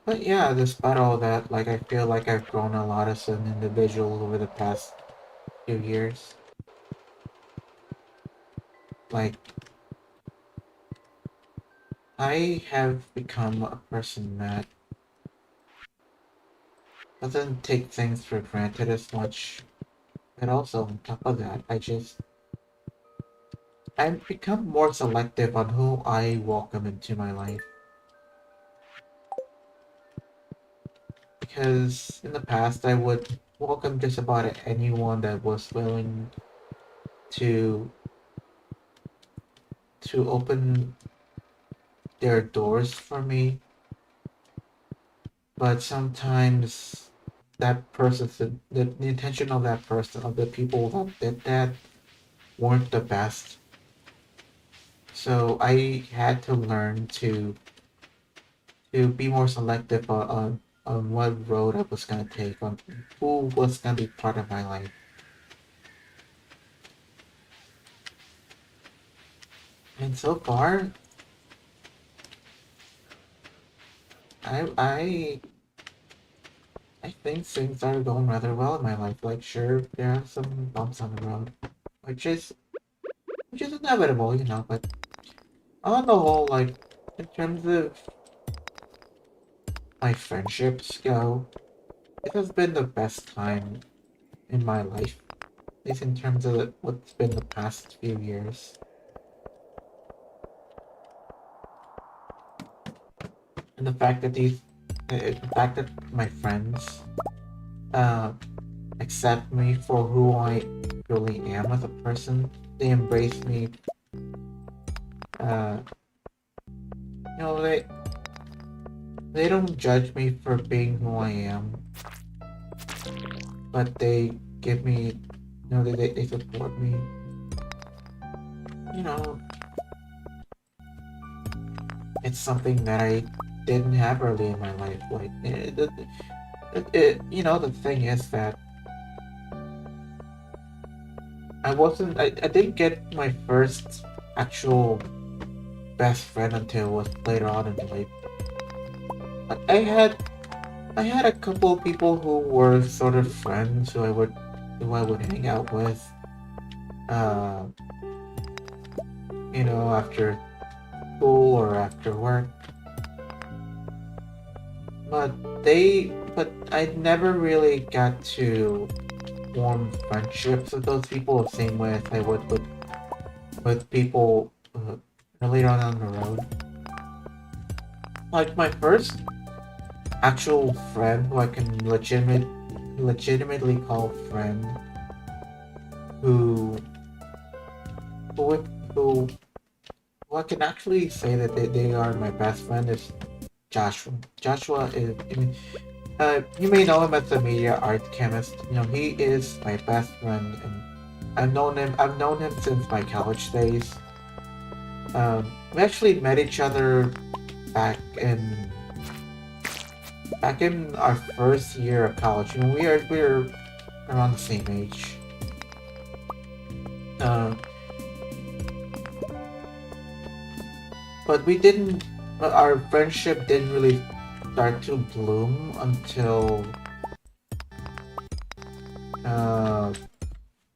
But yeah, despite all that, like I feel like I've grown a lot as an individual over the past few years. Like I have become a person that doesn't take things for granted as much. And also on top of that, I've become more selective on who I welcome into my life. Because in the past I would welcome just about anyone that was willing to open their doors for me, but sometimes that person, the intention of that person, of the people that did that, weren't the best. So I had to learn to be more selective on what road I was gonna take, on who was gonna be part of my life. And so far, I I think things are going rather well in my life. Like, sure, there are some bumps on the road, which is which is inevitable, you know. But on the whole, like in terms of my friendships go, it has been the best time in my life, at least in terms of what's been the past few years. And the fact that my friends uh, accept me for who I really am as a person, they embrace me. Uh, you know, they don't judge me for being who I am, but they give me, you know, they support me. You know, it's something that I didn't have early in my life. Like, you know, the thing is that I didn't get my first actual best friend until it was later on in life. But I had a couple of people who were sort of friends who I would hang out with, uh, you know, after school or after work. But but I never really got to form friendships with those people the same way as I would with people later on the road. Like my first actual friend who I can legitimately call friend, who who who, who I can actually say that they are my best friend is Joshua. Joshua is, I mean, you may know him as a media art chemist. You know, he is my best friend, and I've known him since my college days. We actually met each other back in our first year of college. You know, we are around the same age. Um, but we didn't. But our friendship didn't really start to bloom until a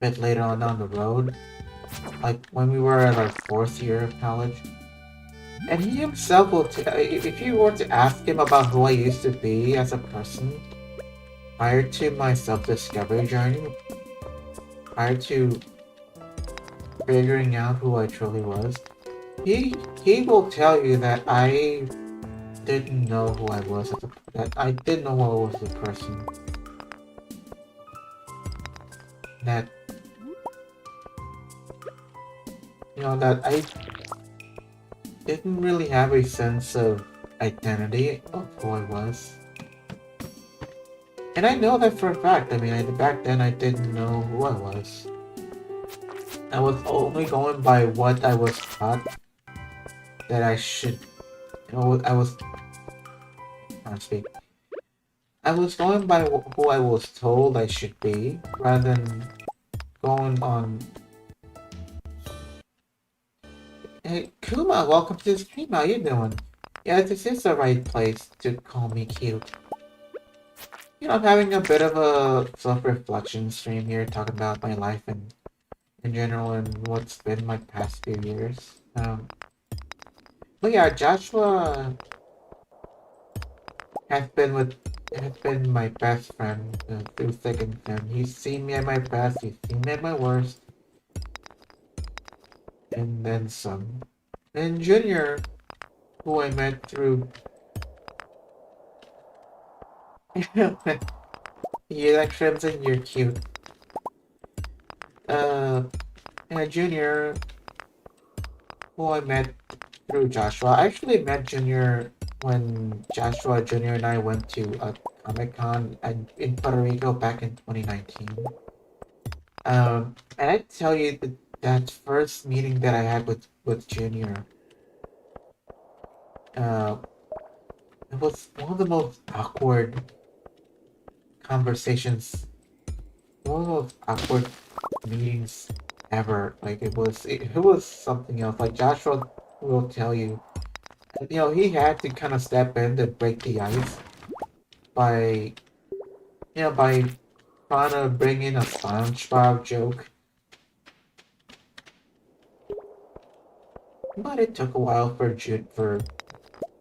bit later on down the road, like when we were at our fourth year of college. And he himself will, if you were to ask him about who I used to be as a person prior to my self-discovery journey, prior to figuring out who I truly was, he will tell you that I didn't know who I was as a, that I didn't know who I was as a person. That that I didn't really have a sense of identity of who I was. And I know that for a fact. I mean, back then I didn't know who I was. I was only going by what I was taught that I should. I was. I don't speak. I was going by who I was told I should be, rather than going on. Hey, Kuma, welcome to the stream. How you doing? Yeah, this is the right place to call me cute. I'm having a bit of a self-reflection stream here, talking about my life and in general and what's been my past few years. But yeah, Joshua has been my best friend through thick and thin. He's seen me at my best, he's seen me at my worst, and then some. And Junior, who I met through, you like Crimson, you're cute. Uh, and Junior, who I met through Joshua. I actually met Junior when Joshua Junior and I went to a Comic Con in Puerto Rico back in 2019. And I tell you that first meeting that I had with Junior, uh, it was one of the most awkward conversations, one of the most awkward meetings ever. Like it was something else. Like Joshua will tell you, he had to kind of step in to break the ice by by trying to bring in a SpongeBob joke. But it took a while for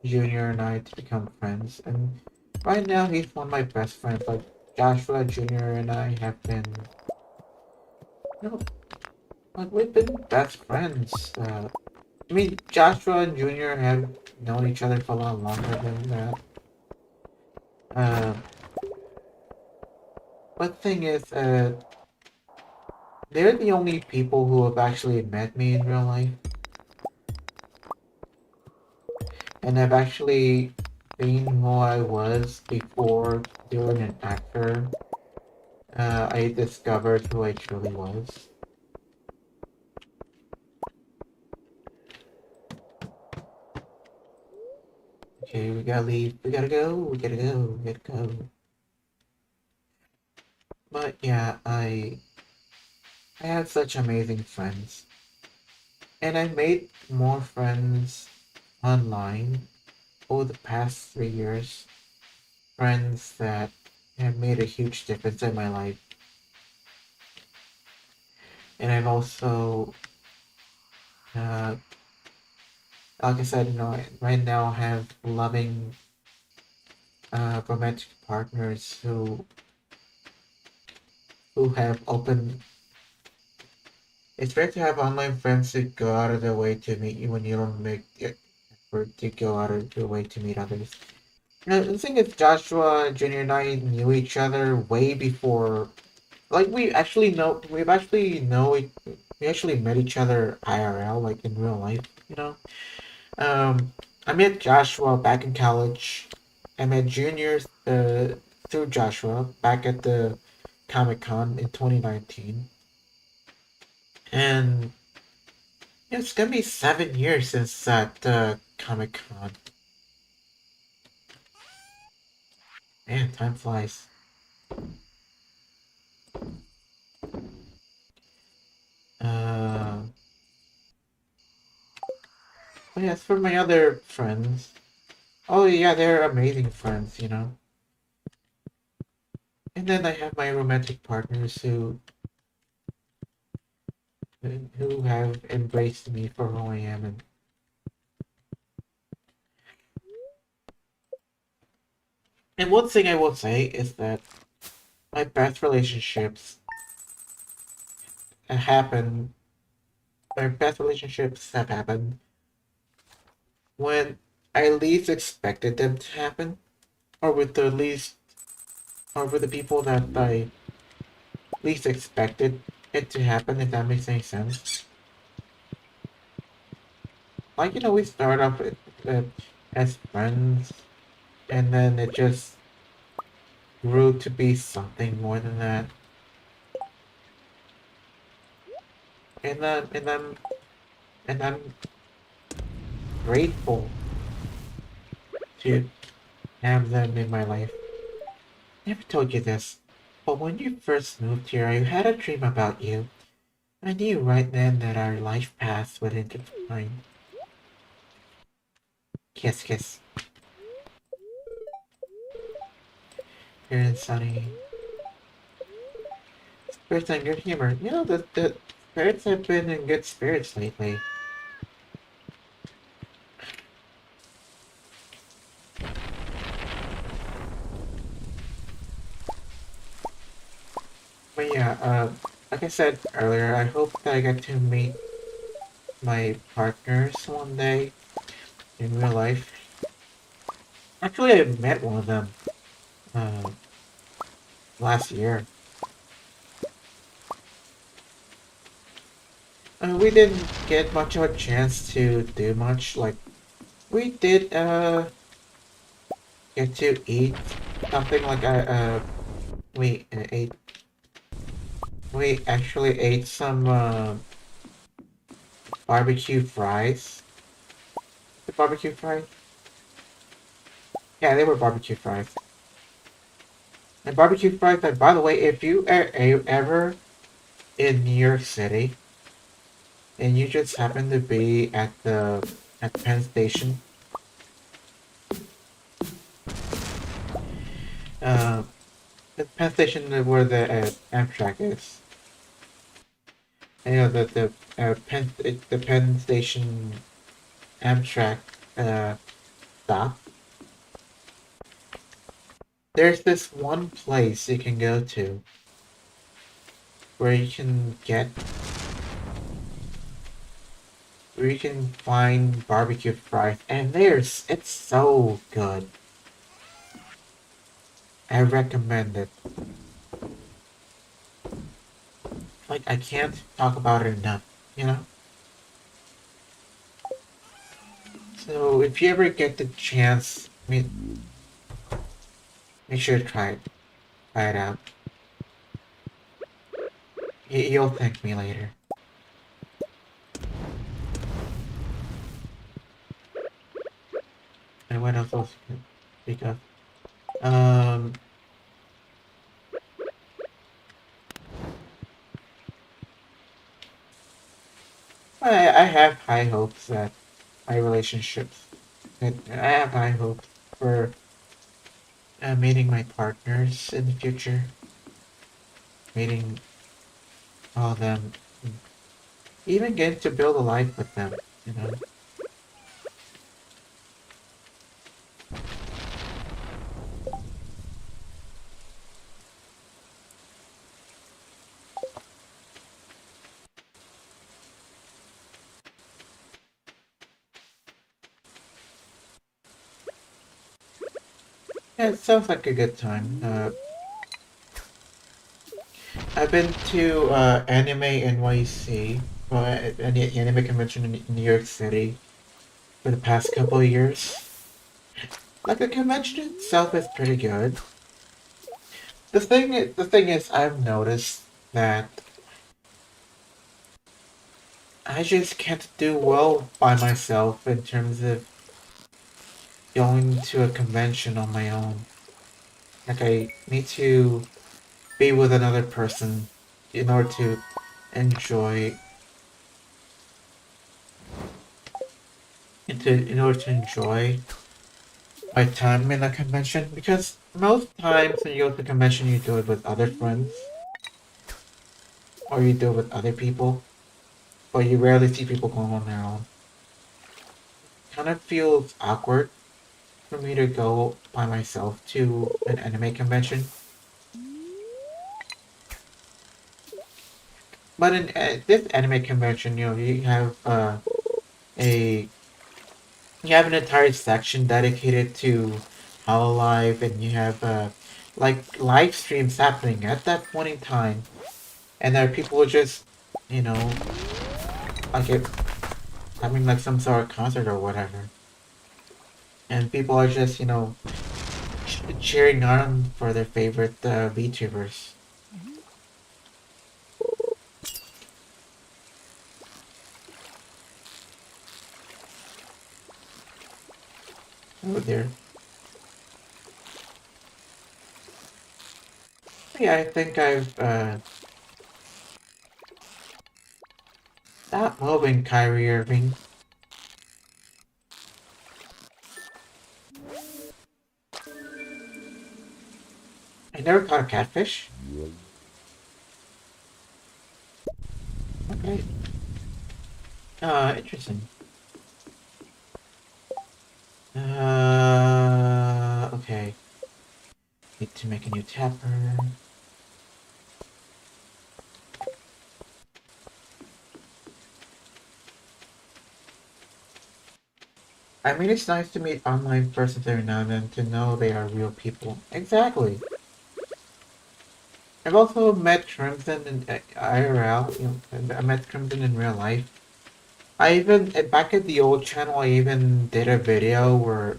Junior and I to become friends, and right now he's one of my best friends. Like Joshua Junior and I have been, you know, like we've been best friends. I mean, Joshua and Junior have known each other for a lot longer than that. Uh, but the thing is, they're the only people who have actually met me in real life, and have actually seen who I was before doing an actor. I discovered who I truly was. Okay, we gotta leave. We gotta go. We gotta go. We gotta go. But yeah, I had such amazing friends, and I made more friends online over the past 3 years. Friends that have made a huge difference in my life, and I've also, uh, like I said, right now have loving, romantic partners who have opened. It's rare to have online friends who go out of their way to meet you when you don't make it effort to go out of your way to meet others. The thing is, Joshua Junior and I knew each other way before. Like we actually met each other IRL, like in real life. I met Joshua back in college. I met Junior through Joshua back at the Comic Con in 2019, and it's gonna be 7 years since that Comic Con. Man, time flies. Uh, but yeah, as for my other friends, oh yeah, they're amazing friends. And then I have my romantic partners who have embraced me for who I am. And one thing I will say is that my best relationships happen. My best relationships have happened when I least expected them to happen, or with the least, or with the people that I least expected it to happen, if that makes any sense. Like, we start off uh, as friends, and then it just grew to be something more than that. And I'm grateful to have them in my life. Never told you this, but when you first moved here, I had a dream about you. I knew right then that our life paths would intertwine. Kiss, kiss. Here and sunny. Spirits and good humor. The spirits have been in good spirits lately. But yeah, like I said earlier, I hope that I get to meet my partners one day in real life. Actually, I met one of them uh, last year. We didn't get much of a chance to do much. Like, we did get to eat something like we ate. We actually ate some barbecue fries. The barbecue fries? Yeah, they were barbecue fries. And barbecue fries. And by the way, if you are ever in New York City and you just happen to be at Penn Station, uh, the Penn Station where the Amtrak is. And, the Penn Station Amtrak stop. There's this one place you can go to where you can get where you can find barbecue fries, and it's so good. I recommend it. Like, I can't talk about it enough, you know? So if you ever get the chance, make sure to try it. Try it out. You'll thank me later. And what else you can speak of? Um, I have high hopes that my relationships, that I have high hopes for meeting my partners in the future, meeting all of them, even getting to build a life with them, you know? Yeah, it sounds like a good time. I've been to Anime NYC, well, an anime convention in New York City for the past couple of years. Like, the convention itself is pretty good. The thing is, I've noticed that I just can't do well by myself in terms of going to a convention on my own. Like, I need to be with another person in order to enjoy in order to enjoy my time in a convention, because most times when you go to a convention you do it with other friends or you do it with other people, but you rarely see people going on their own. Kind of feels awkward for me to go by myself to an anime convention. But in this anime convention, you have a you have an entire section dedicated to Hololive, and you have like live streams happening at that point in time, and there are people just, you know, like having like some sort of concert or whatever, and people are just, cheering on for their favorite VTubers. Oh dear. Yeah, I think I've stopped moving, Kyrie Irving. I never caught a catfish. Okay. Interesting. Okay. Need to make a new tapper. I mean, it's nice to meet online persons every now and then to know they are real people. Exactly. I've also met Crimson in IRL. I met Crimson in real life. I even back at the old channel, I even did a video where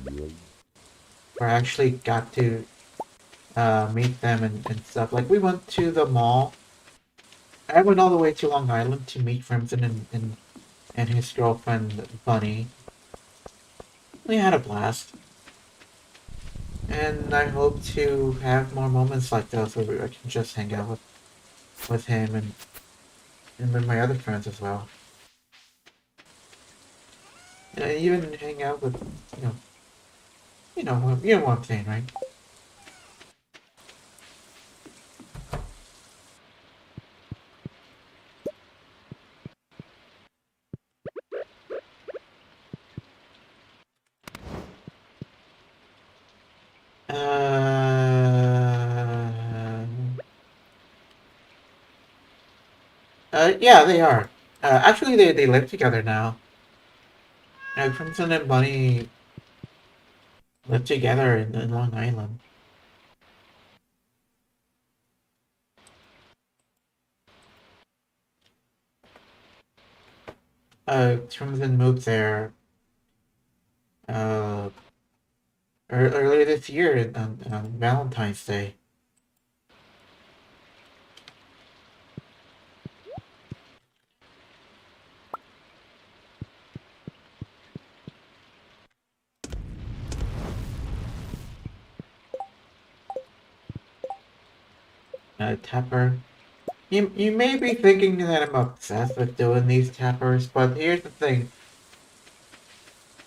I actually got to meet them and stuff. Like we went to the mall. I went all the way to Long Island to meet Crimson and his girlfriend Bunny. We had a blast. And I hope to have more moments like those where I can just hang out with him and with my other friends as well. And I even hang out with, you know, you know what I'm saying, right? Yeah, they are. Actually, they live together now. Crimson and Bunny live together in Long Island. Crimson moved there uh, earlier this year on Valentine's Day. Tapper. You may be thinking that I'm obsessed with doing these tappers, but here's the thing.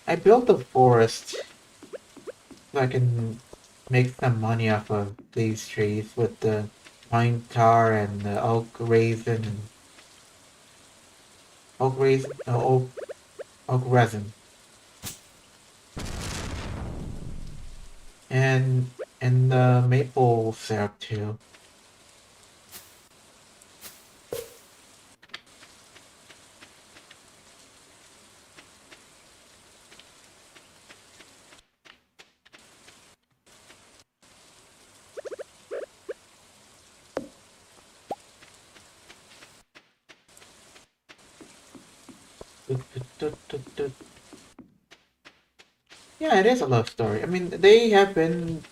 I built a forest so I can make some money off of these trees with the pine tar and the oak raisin, oak resin, and the maple syrup too. Yeah, it is a love story. I mean, they have been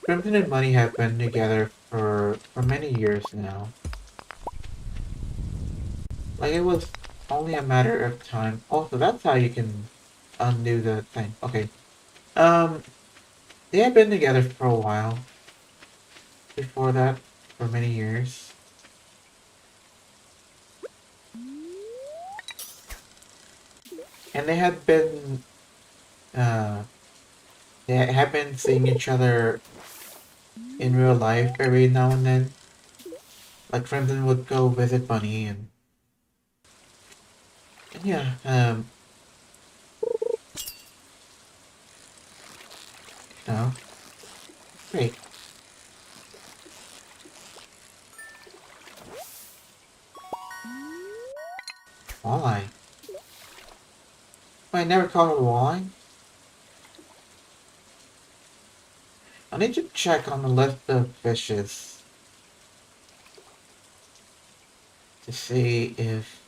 Crimson and Bunny have been together for many years now. Like it was only a matter of time. Also, that's how you can undo the thing. Okay. Um, they had been together for a while. Before that, for many years, and uh, they had been seeing each other in real life every now and then. Like Crimson would go visit Bunny, and yeah, you know, great. Walleye. I never caught a walleye. I need to check on the list of fishes to see if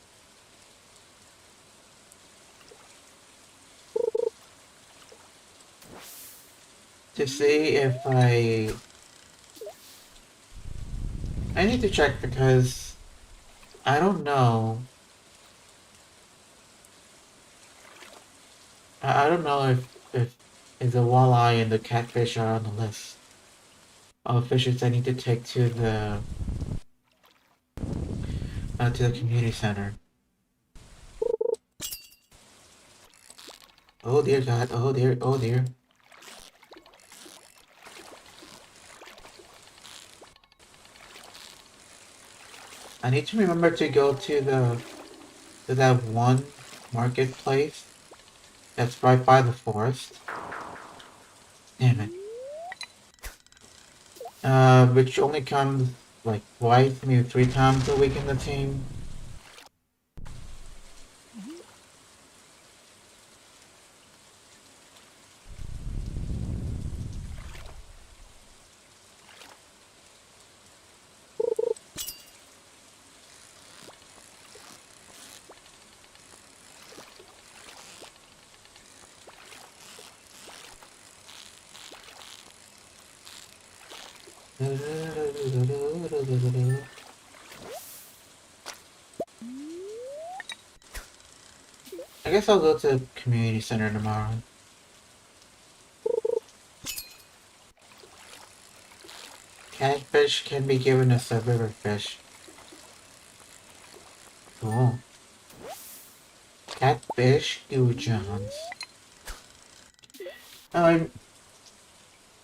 I need to check because I don't know. I don't know if the walleye and the catfish are on the list of fishes I need to take to the community center. Oh dear God! Oh dear! Oh dear! I need to remember to go to that one marketplace that's right by the forest. Damn it! Which only comes like twice, maybe 3 times a week in the team. I guess I'll go to community center tomorrow. Catfish can be given as a river fish. Cool. Catfish Johns. I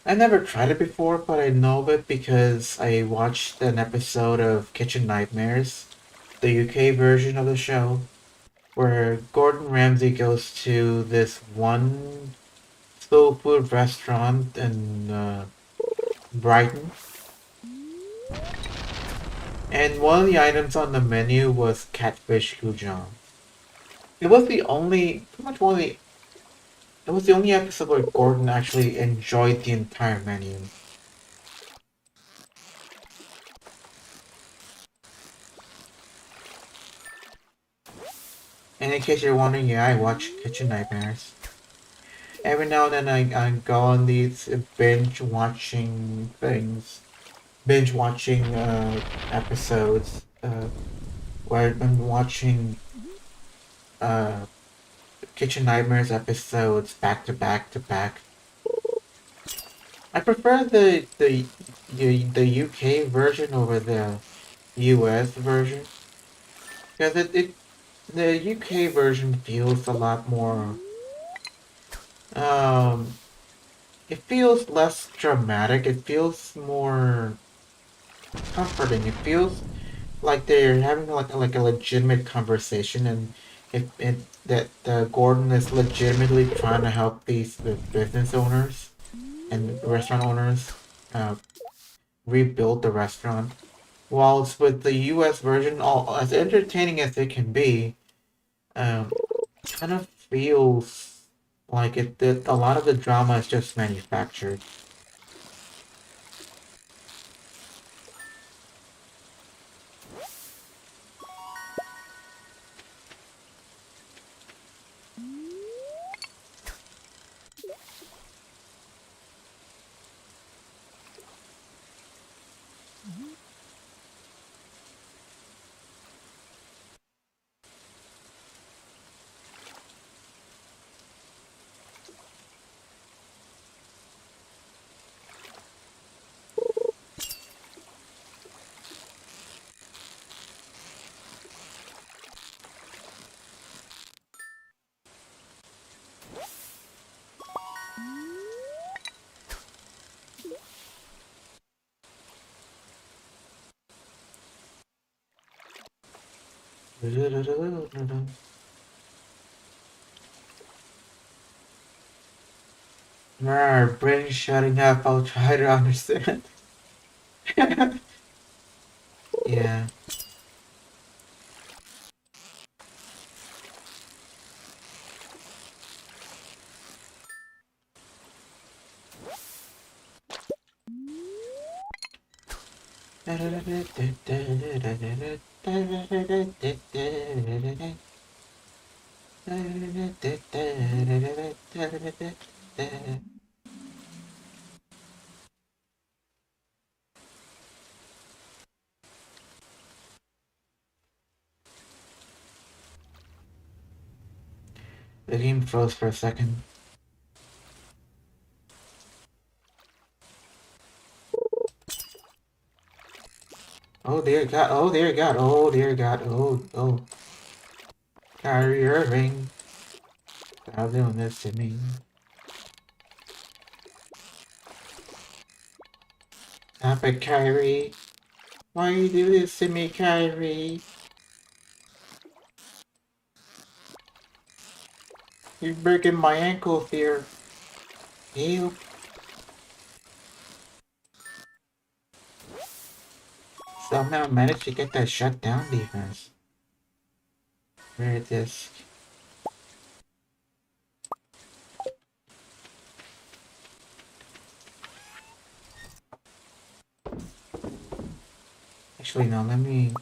I never tried it before, but I know of it because I watched an episode of Kitchen Nightmares, the UK version of the show, where Gordon Ramsay goes to this one soul food restaurant in Brighton, and one of the items on the menu was catfish goujon. It was the only, pretty much one of the, it was the only episode where Gordon actually enjoyed the entire menu. And in case you're wondering, yeah, I watch Kitchen Nightmares. Every now and then I go on these binge watching things, binge watching episodes where I'm watching uh, Kitchen Nightmares episodes back to back to back. I prefer the UK version over the US version because the UK version feels a lot more um it feels less dramatic. It feels more comforting. It feels like they're having like a legitimate conversation, and it that Gordon is legitimately trying to help the business owners and restaurant owners uh, rebuild the restaurant. Whilst with the U.S. version, all as entertaining as it can be, kind of feels like that a lot of the drama is just manufactured. Brain shutting up. I'll try to understand. Yeah. The game froze for a second. Oh dear God, oh dear God, oh dear God, oh. Kyrie Irving. Stop doing this to me. Stop it, Kyrie. Why you do this to me, Kyrie? You're breaking my ankles here. Ew. Somehow managed to get that shutdown defense. Where is this? Actually, no, let me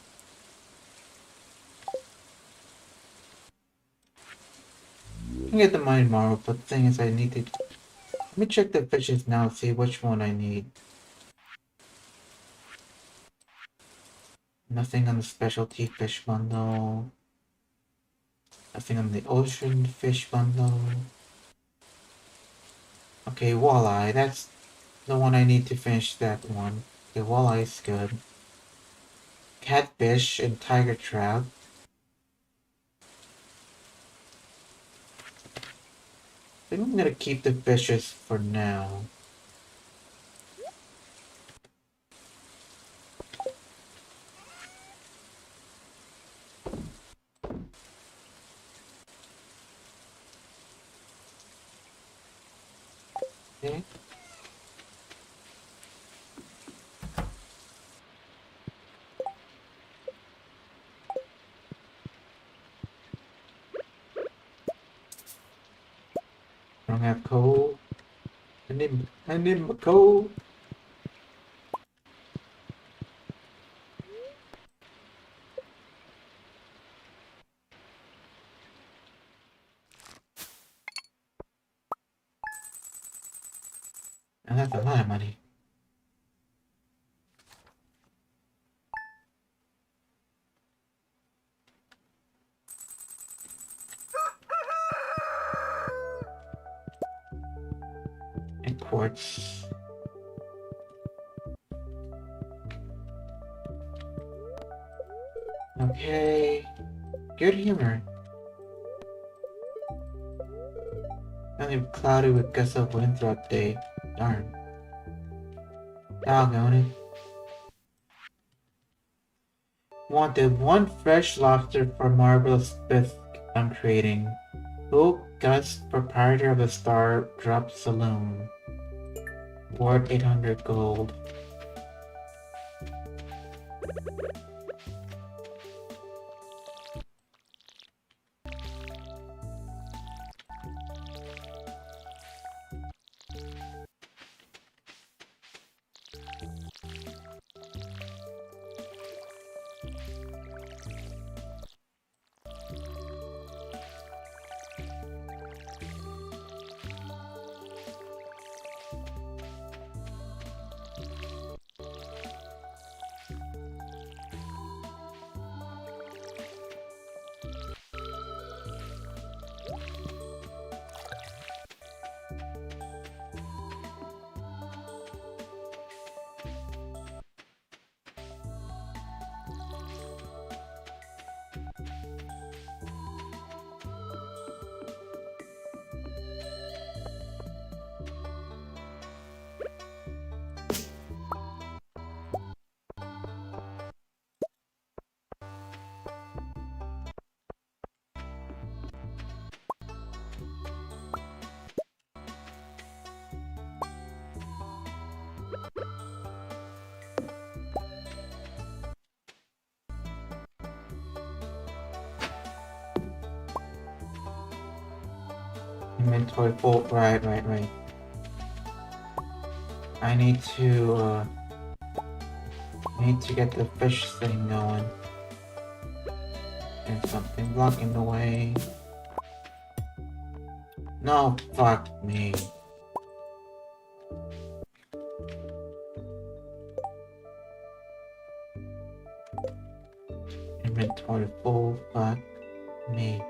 get the money tomorrow, but the thing is I need to... Let me check the fishes now, see which one I need. Nothing on the specialty fish bundle. Nothing on the ocean fish bundle. Okay, walleye, that's the one I need to finish that one. Okay, walleye is good. Catfish and tiger trout. I think I'm gonna keep the fishes for now. Okay. I don't have coal. I need my coal. And that's a lot of money. And quartz. Okay. Good humor. Only cloudy with gusts of wind throughout the day. Darn. Doggone it. Wanted one fresh lobster for marvelous bisque I'm creating. Who Gus, proprietor of the Star Drop Saloon. Worth 800 gold. Inventory full. Right. I need to, I need to get the fish thing going. There's something blocking the way. No, fuck me. Inventory full, fuck me.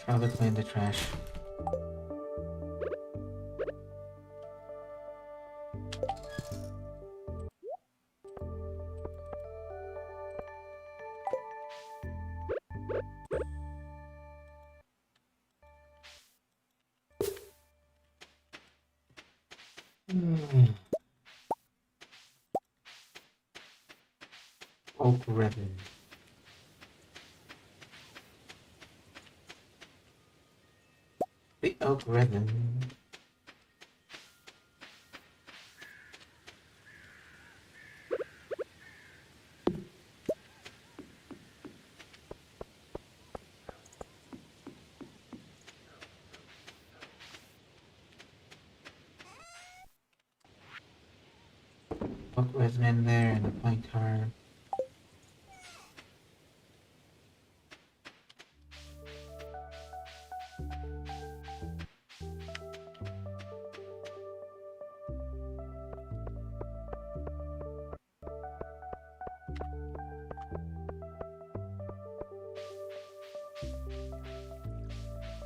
Probably clean the trash. Oak ribbon. The oak ribbon. Oak ribbon in there and a plank card.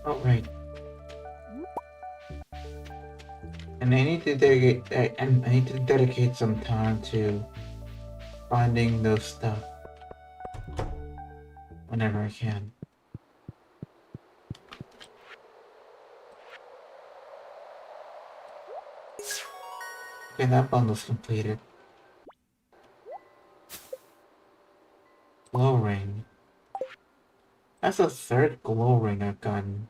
Oh, right. And I need to dedicate some time to finding those stuff whenever I can. Okay, that bundle's completed. Glow ring. That's the third glow ring I've gotten.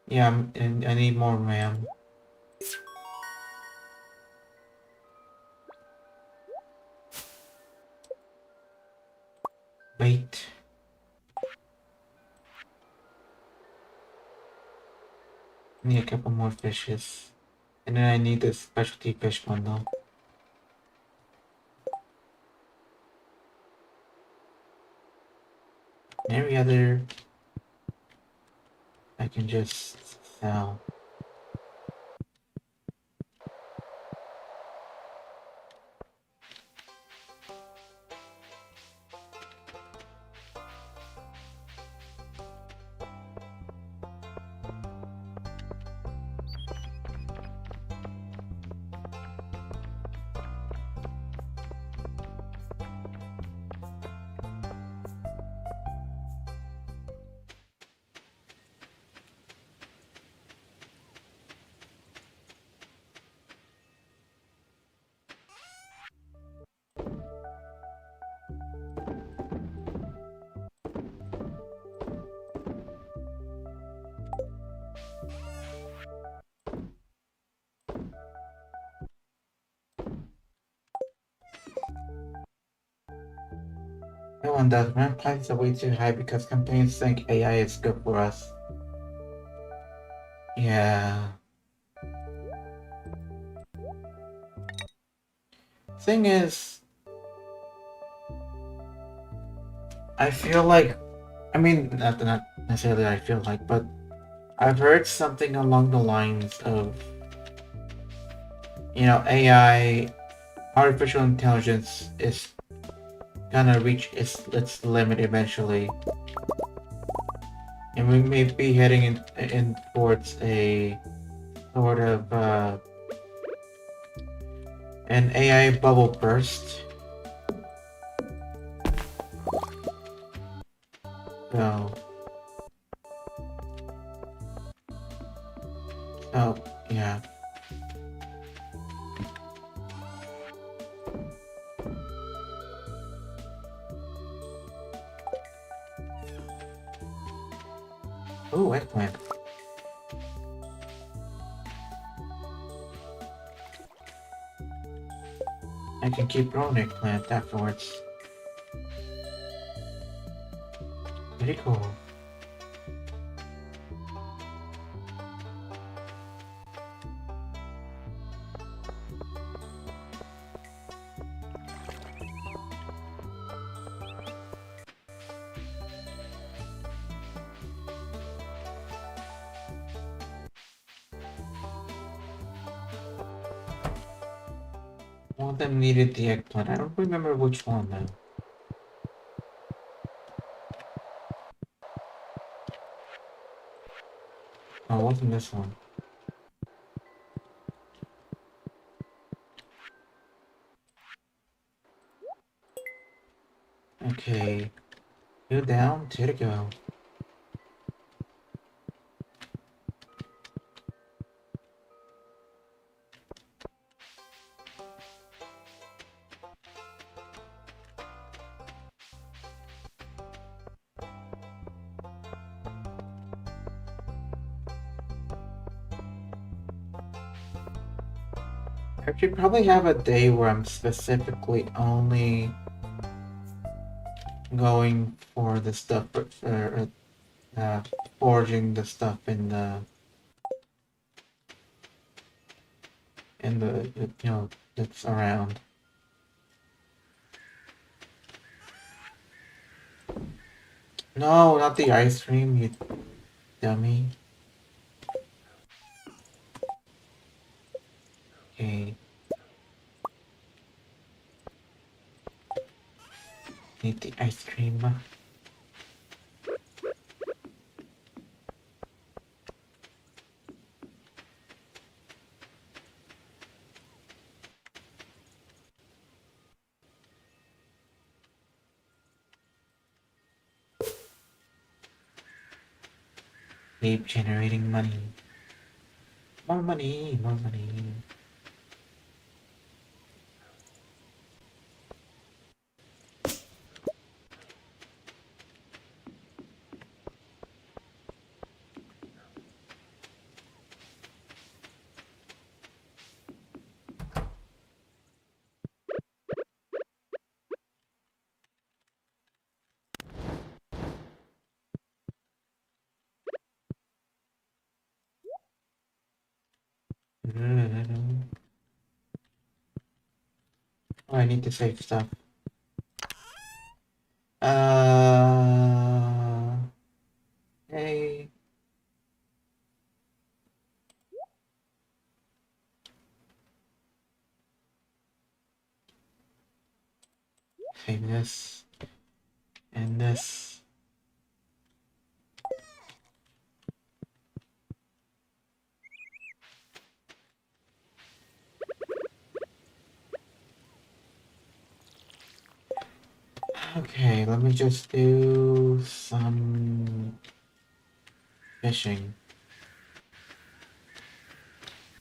Yeah, and I need more RAM. Wait. I need a couple more fishes. And then I need the specialty fish bundle. Every other I can just sell. No one does. RAM prices are way too high because companies think AI is good for us. Yeah. Thing is, I feel like, I mean, not necessarily I feel like, but I've heard something along the lines of, AI, artificial intelligence is gonna reach its limit eventually. And we may be heading in towards a sort of an AI bubble burst. So, yeah. Ooh, eggplant. I can keep growing eggplant afterwards. Very cool. One of them needed the eggplant. I don't remember which one though. Oh, it wasn't this one. Okay. You down? Here to go. I should probably have a day where I'm specifically only going for the stuff forging the stuff in the you know that's around. No, not the ice cream, you dummy. Okay. Need the ice cream. Keep generating money. More money, more money. Oh, I need to save stuff. Hey. Save this. And this. Okay, let me just do some fishing.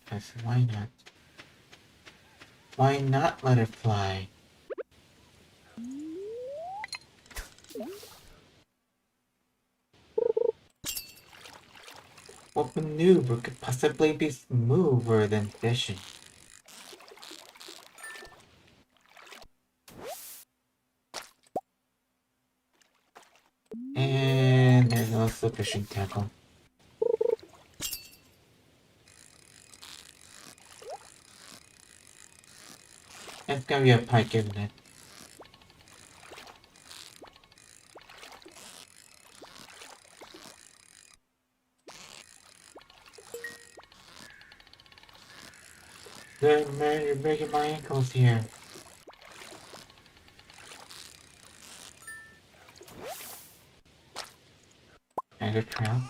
Because why not? Why not let it fly? What maneuver could possibly be smoother than fishing? And there goes the fishing tackle. It's gonna be a pike, isn't it? Good man, you're breaking my ankles here. And a trout.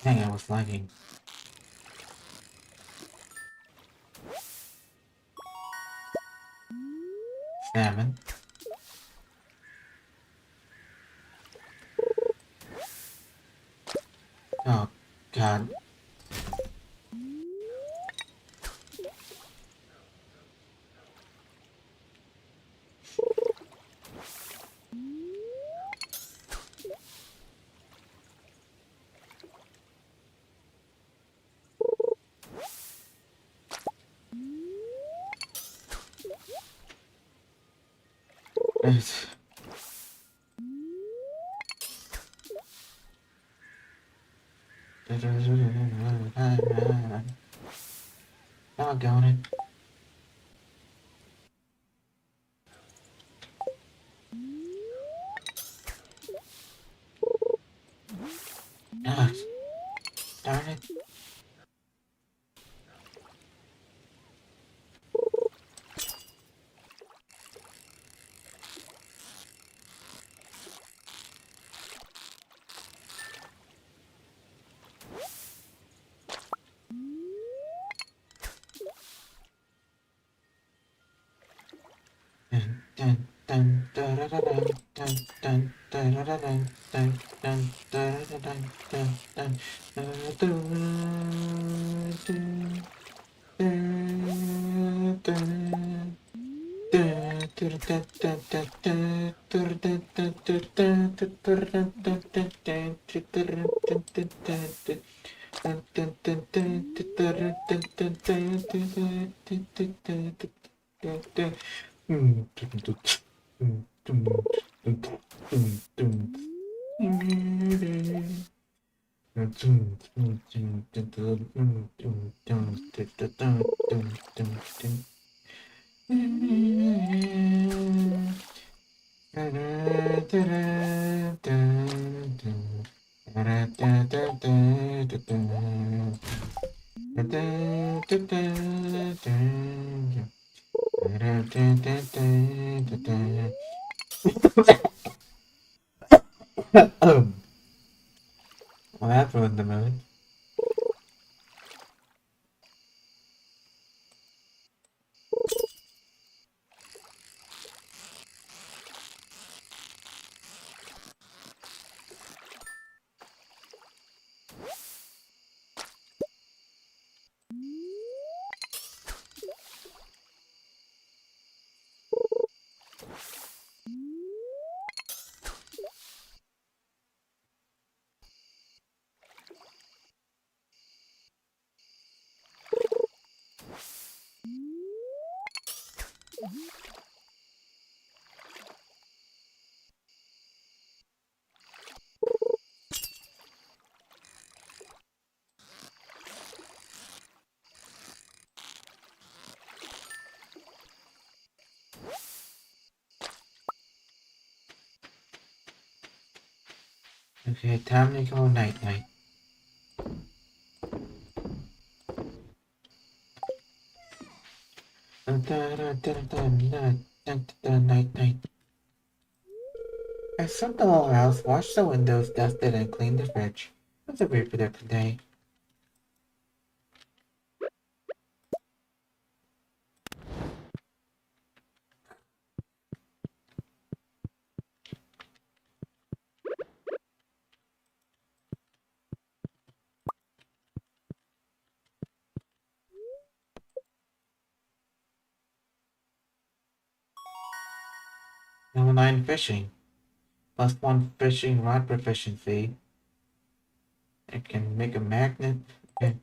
Dang, I was lagging. Salmon. Oh, God. Doggone it. Ah, darn it. Well, that ruined the mood. Okay, time to go night-night. Night-night. I swept the whole house, washed the windows, dusted, and cleaned the fridge. It was a very productive day. Level 9 fishing. +1 fishing rod proficiency. I can make a magnet. Okay.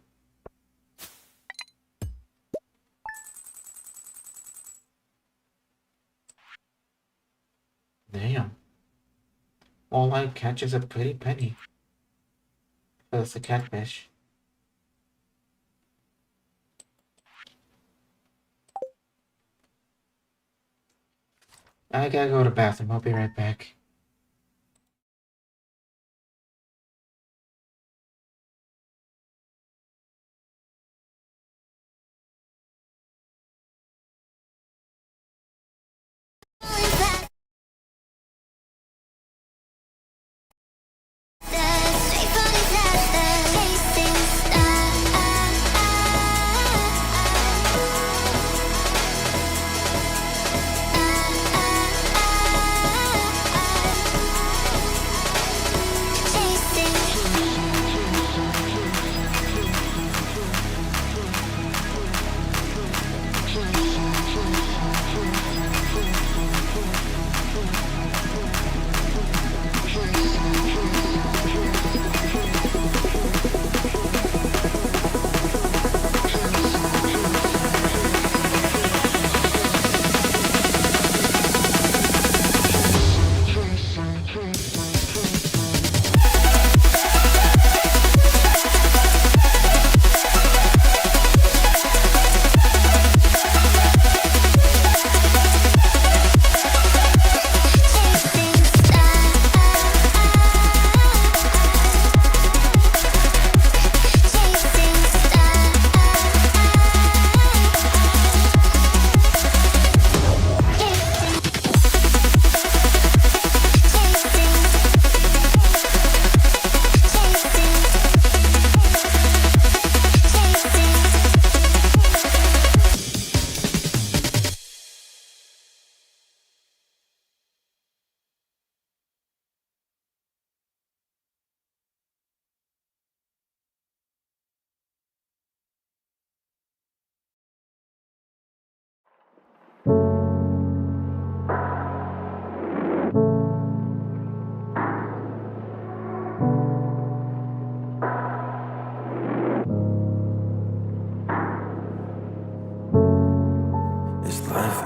Damn. All I catch is a pretty penny. So it's a catfish. I gotta go to the bathroom. I'll be right back.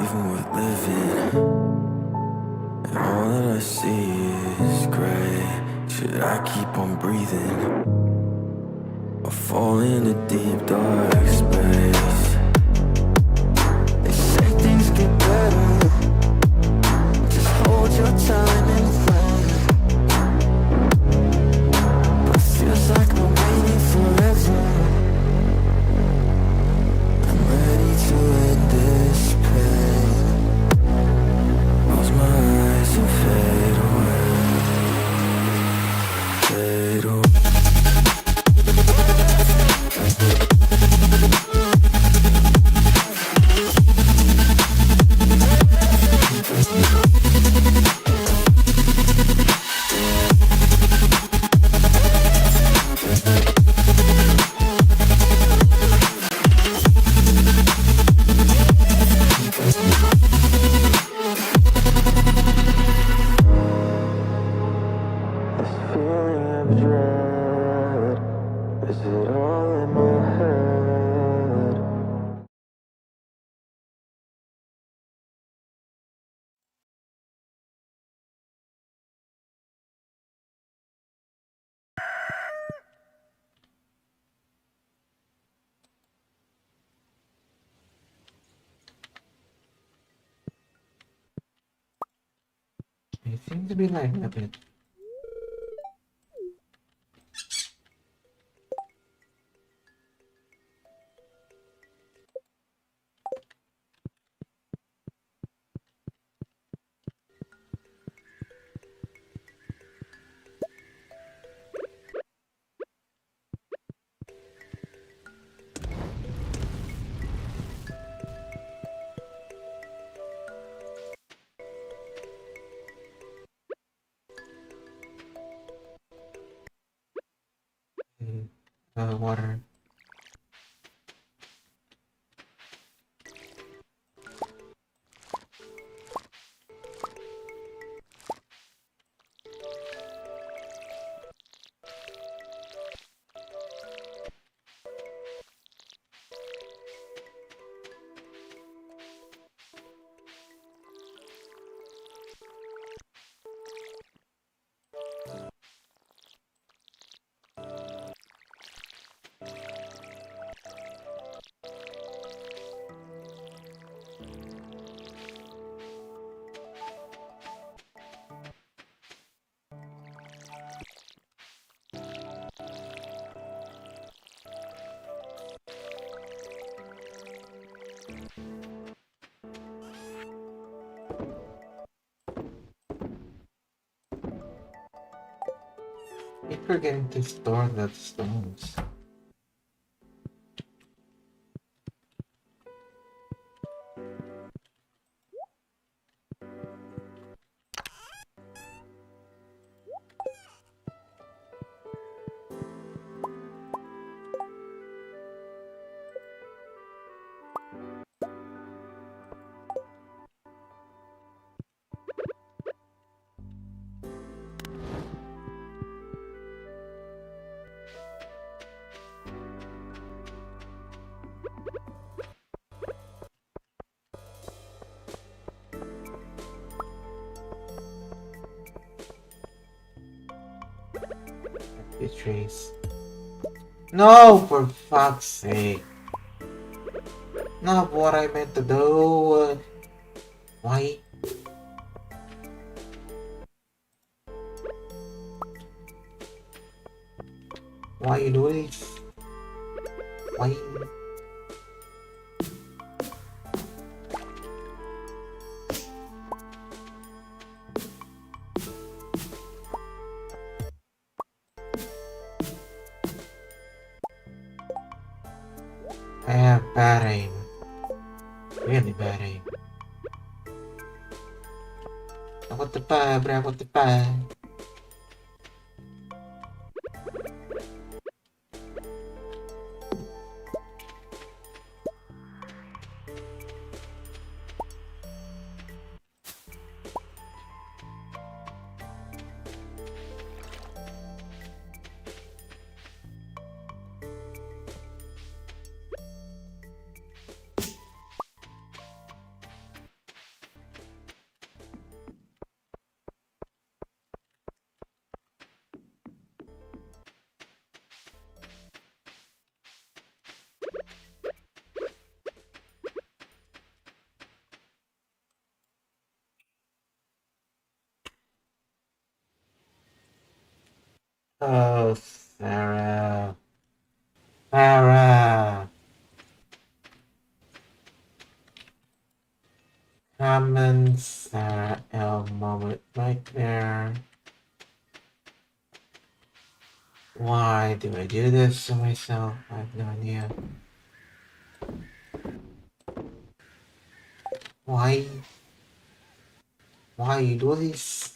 even worth living. And all that I see is gray. Should I keep on breathing or fall in a deep dark space? They say things get better, just hold your time and pray. But it feels like I'm waiting forever. I'm ready to end this pain. Close my eyes and fade away. Fade away. This feeling of dread, is it all in my head? It seems to be like a bit. Water. Keep forgetting to store the stones. The trees. No, for fuck's sake. Not what I meant to do. Why? Why you do this? Why? I have bad aim. Really bad aim. What the fuck, bro? What the fuck? Oh, Sarah. Sarah. Common Sarah L moment right there. Why do I do this to myself? I have no idea. Why? Why you do this?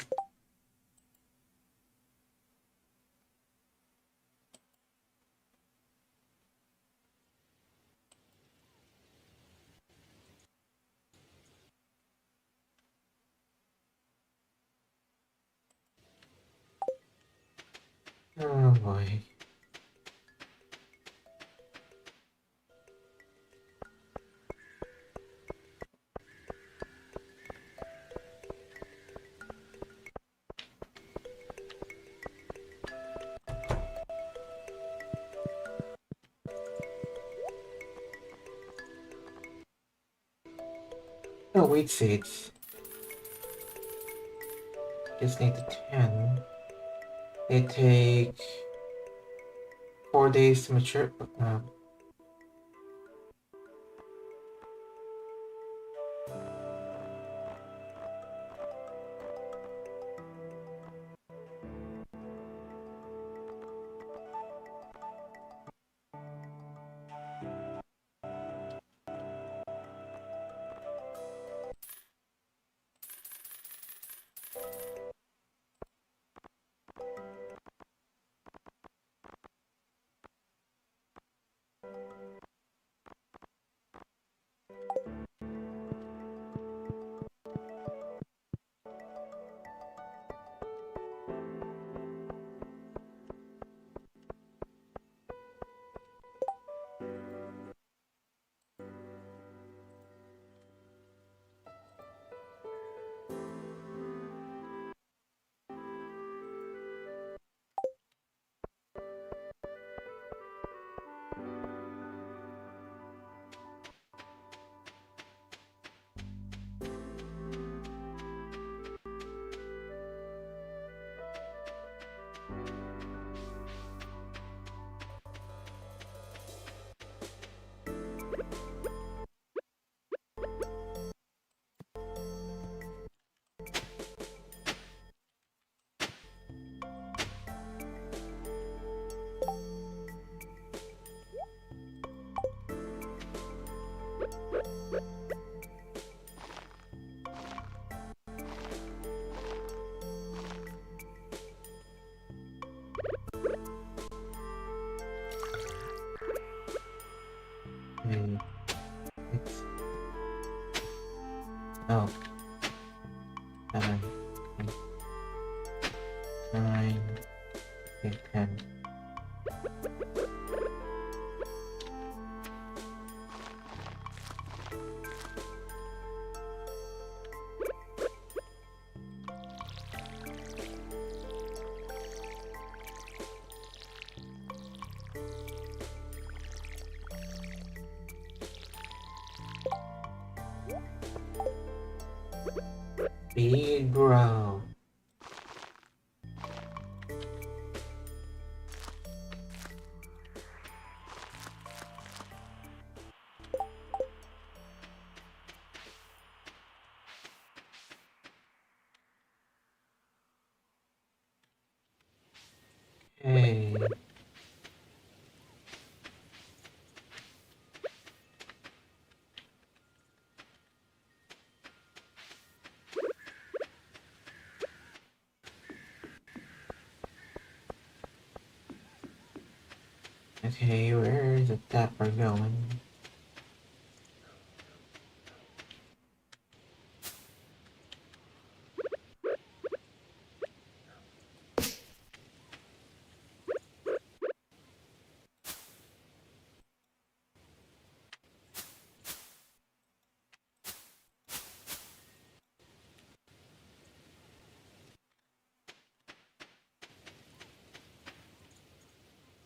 Oh boy. Oh, wheat seeds. Just need the 10. They take 4 days to mature. Maybe 6. Oh, 7, 8, 9, 10. Big bro. Hey. Okay, where is the tapper going?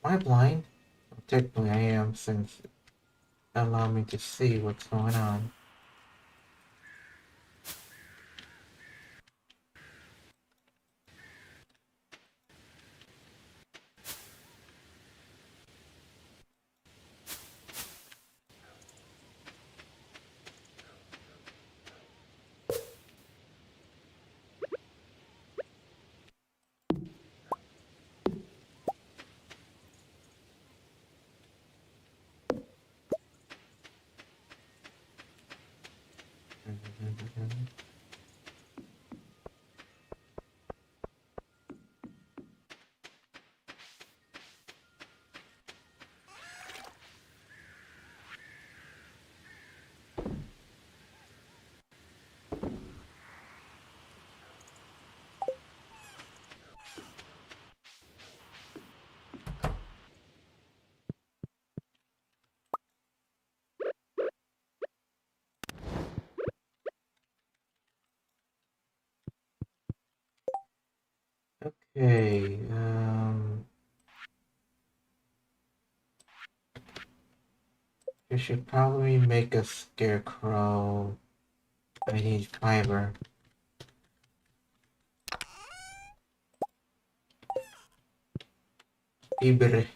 Am I blind? Well, technically I am, since it allows me to see what's going on. Okay, we should probably make a scarecrow. I need fiber. Vtubere.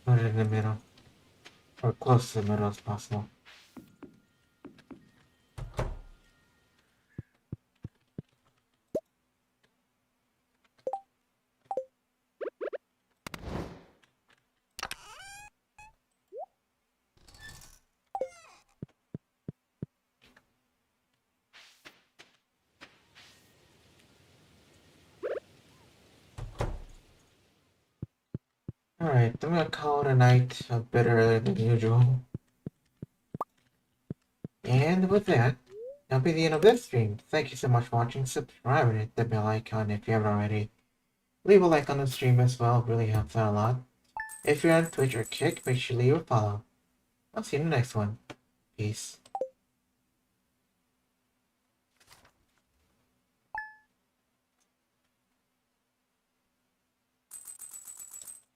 Put it in the middle. Or close to the middle as possible. Alright, I'm gonna call it a night a bit earlier than usual. And with that, that'll be the end of this stream. Thank you so much for watching. Subscribe and hit the bell icon if you haven't already. Leave a like on the stream as well, it really helps out a lot. If you're on Twitch or Kick, make sure to leave a follow. I'll see you in the next one. Peace.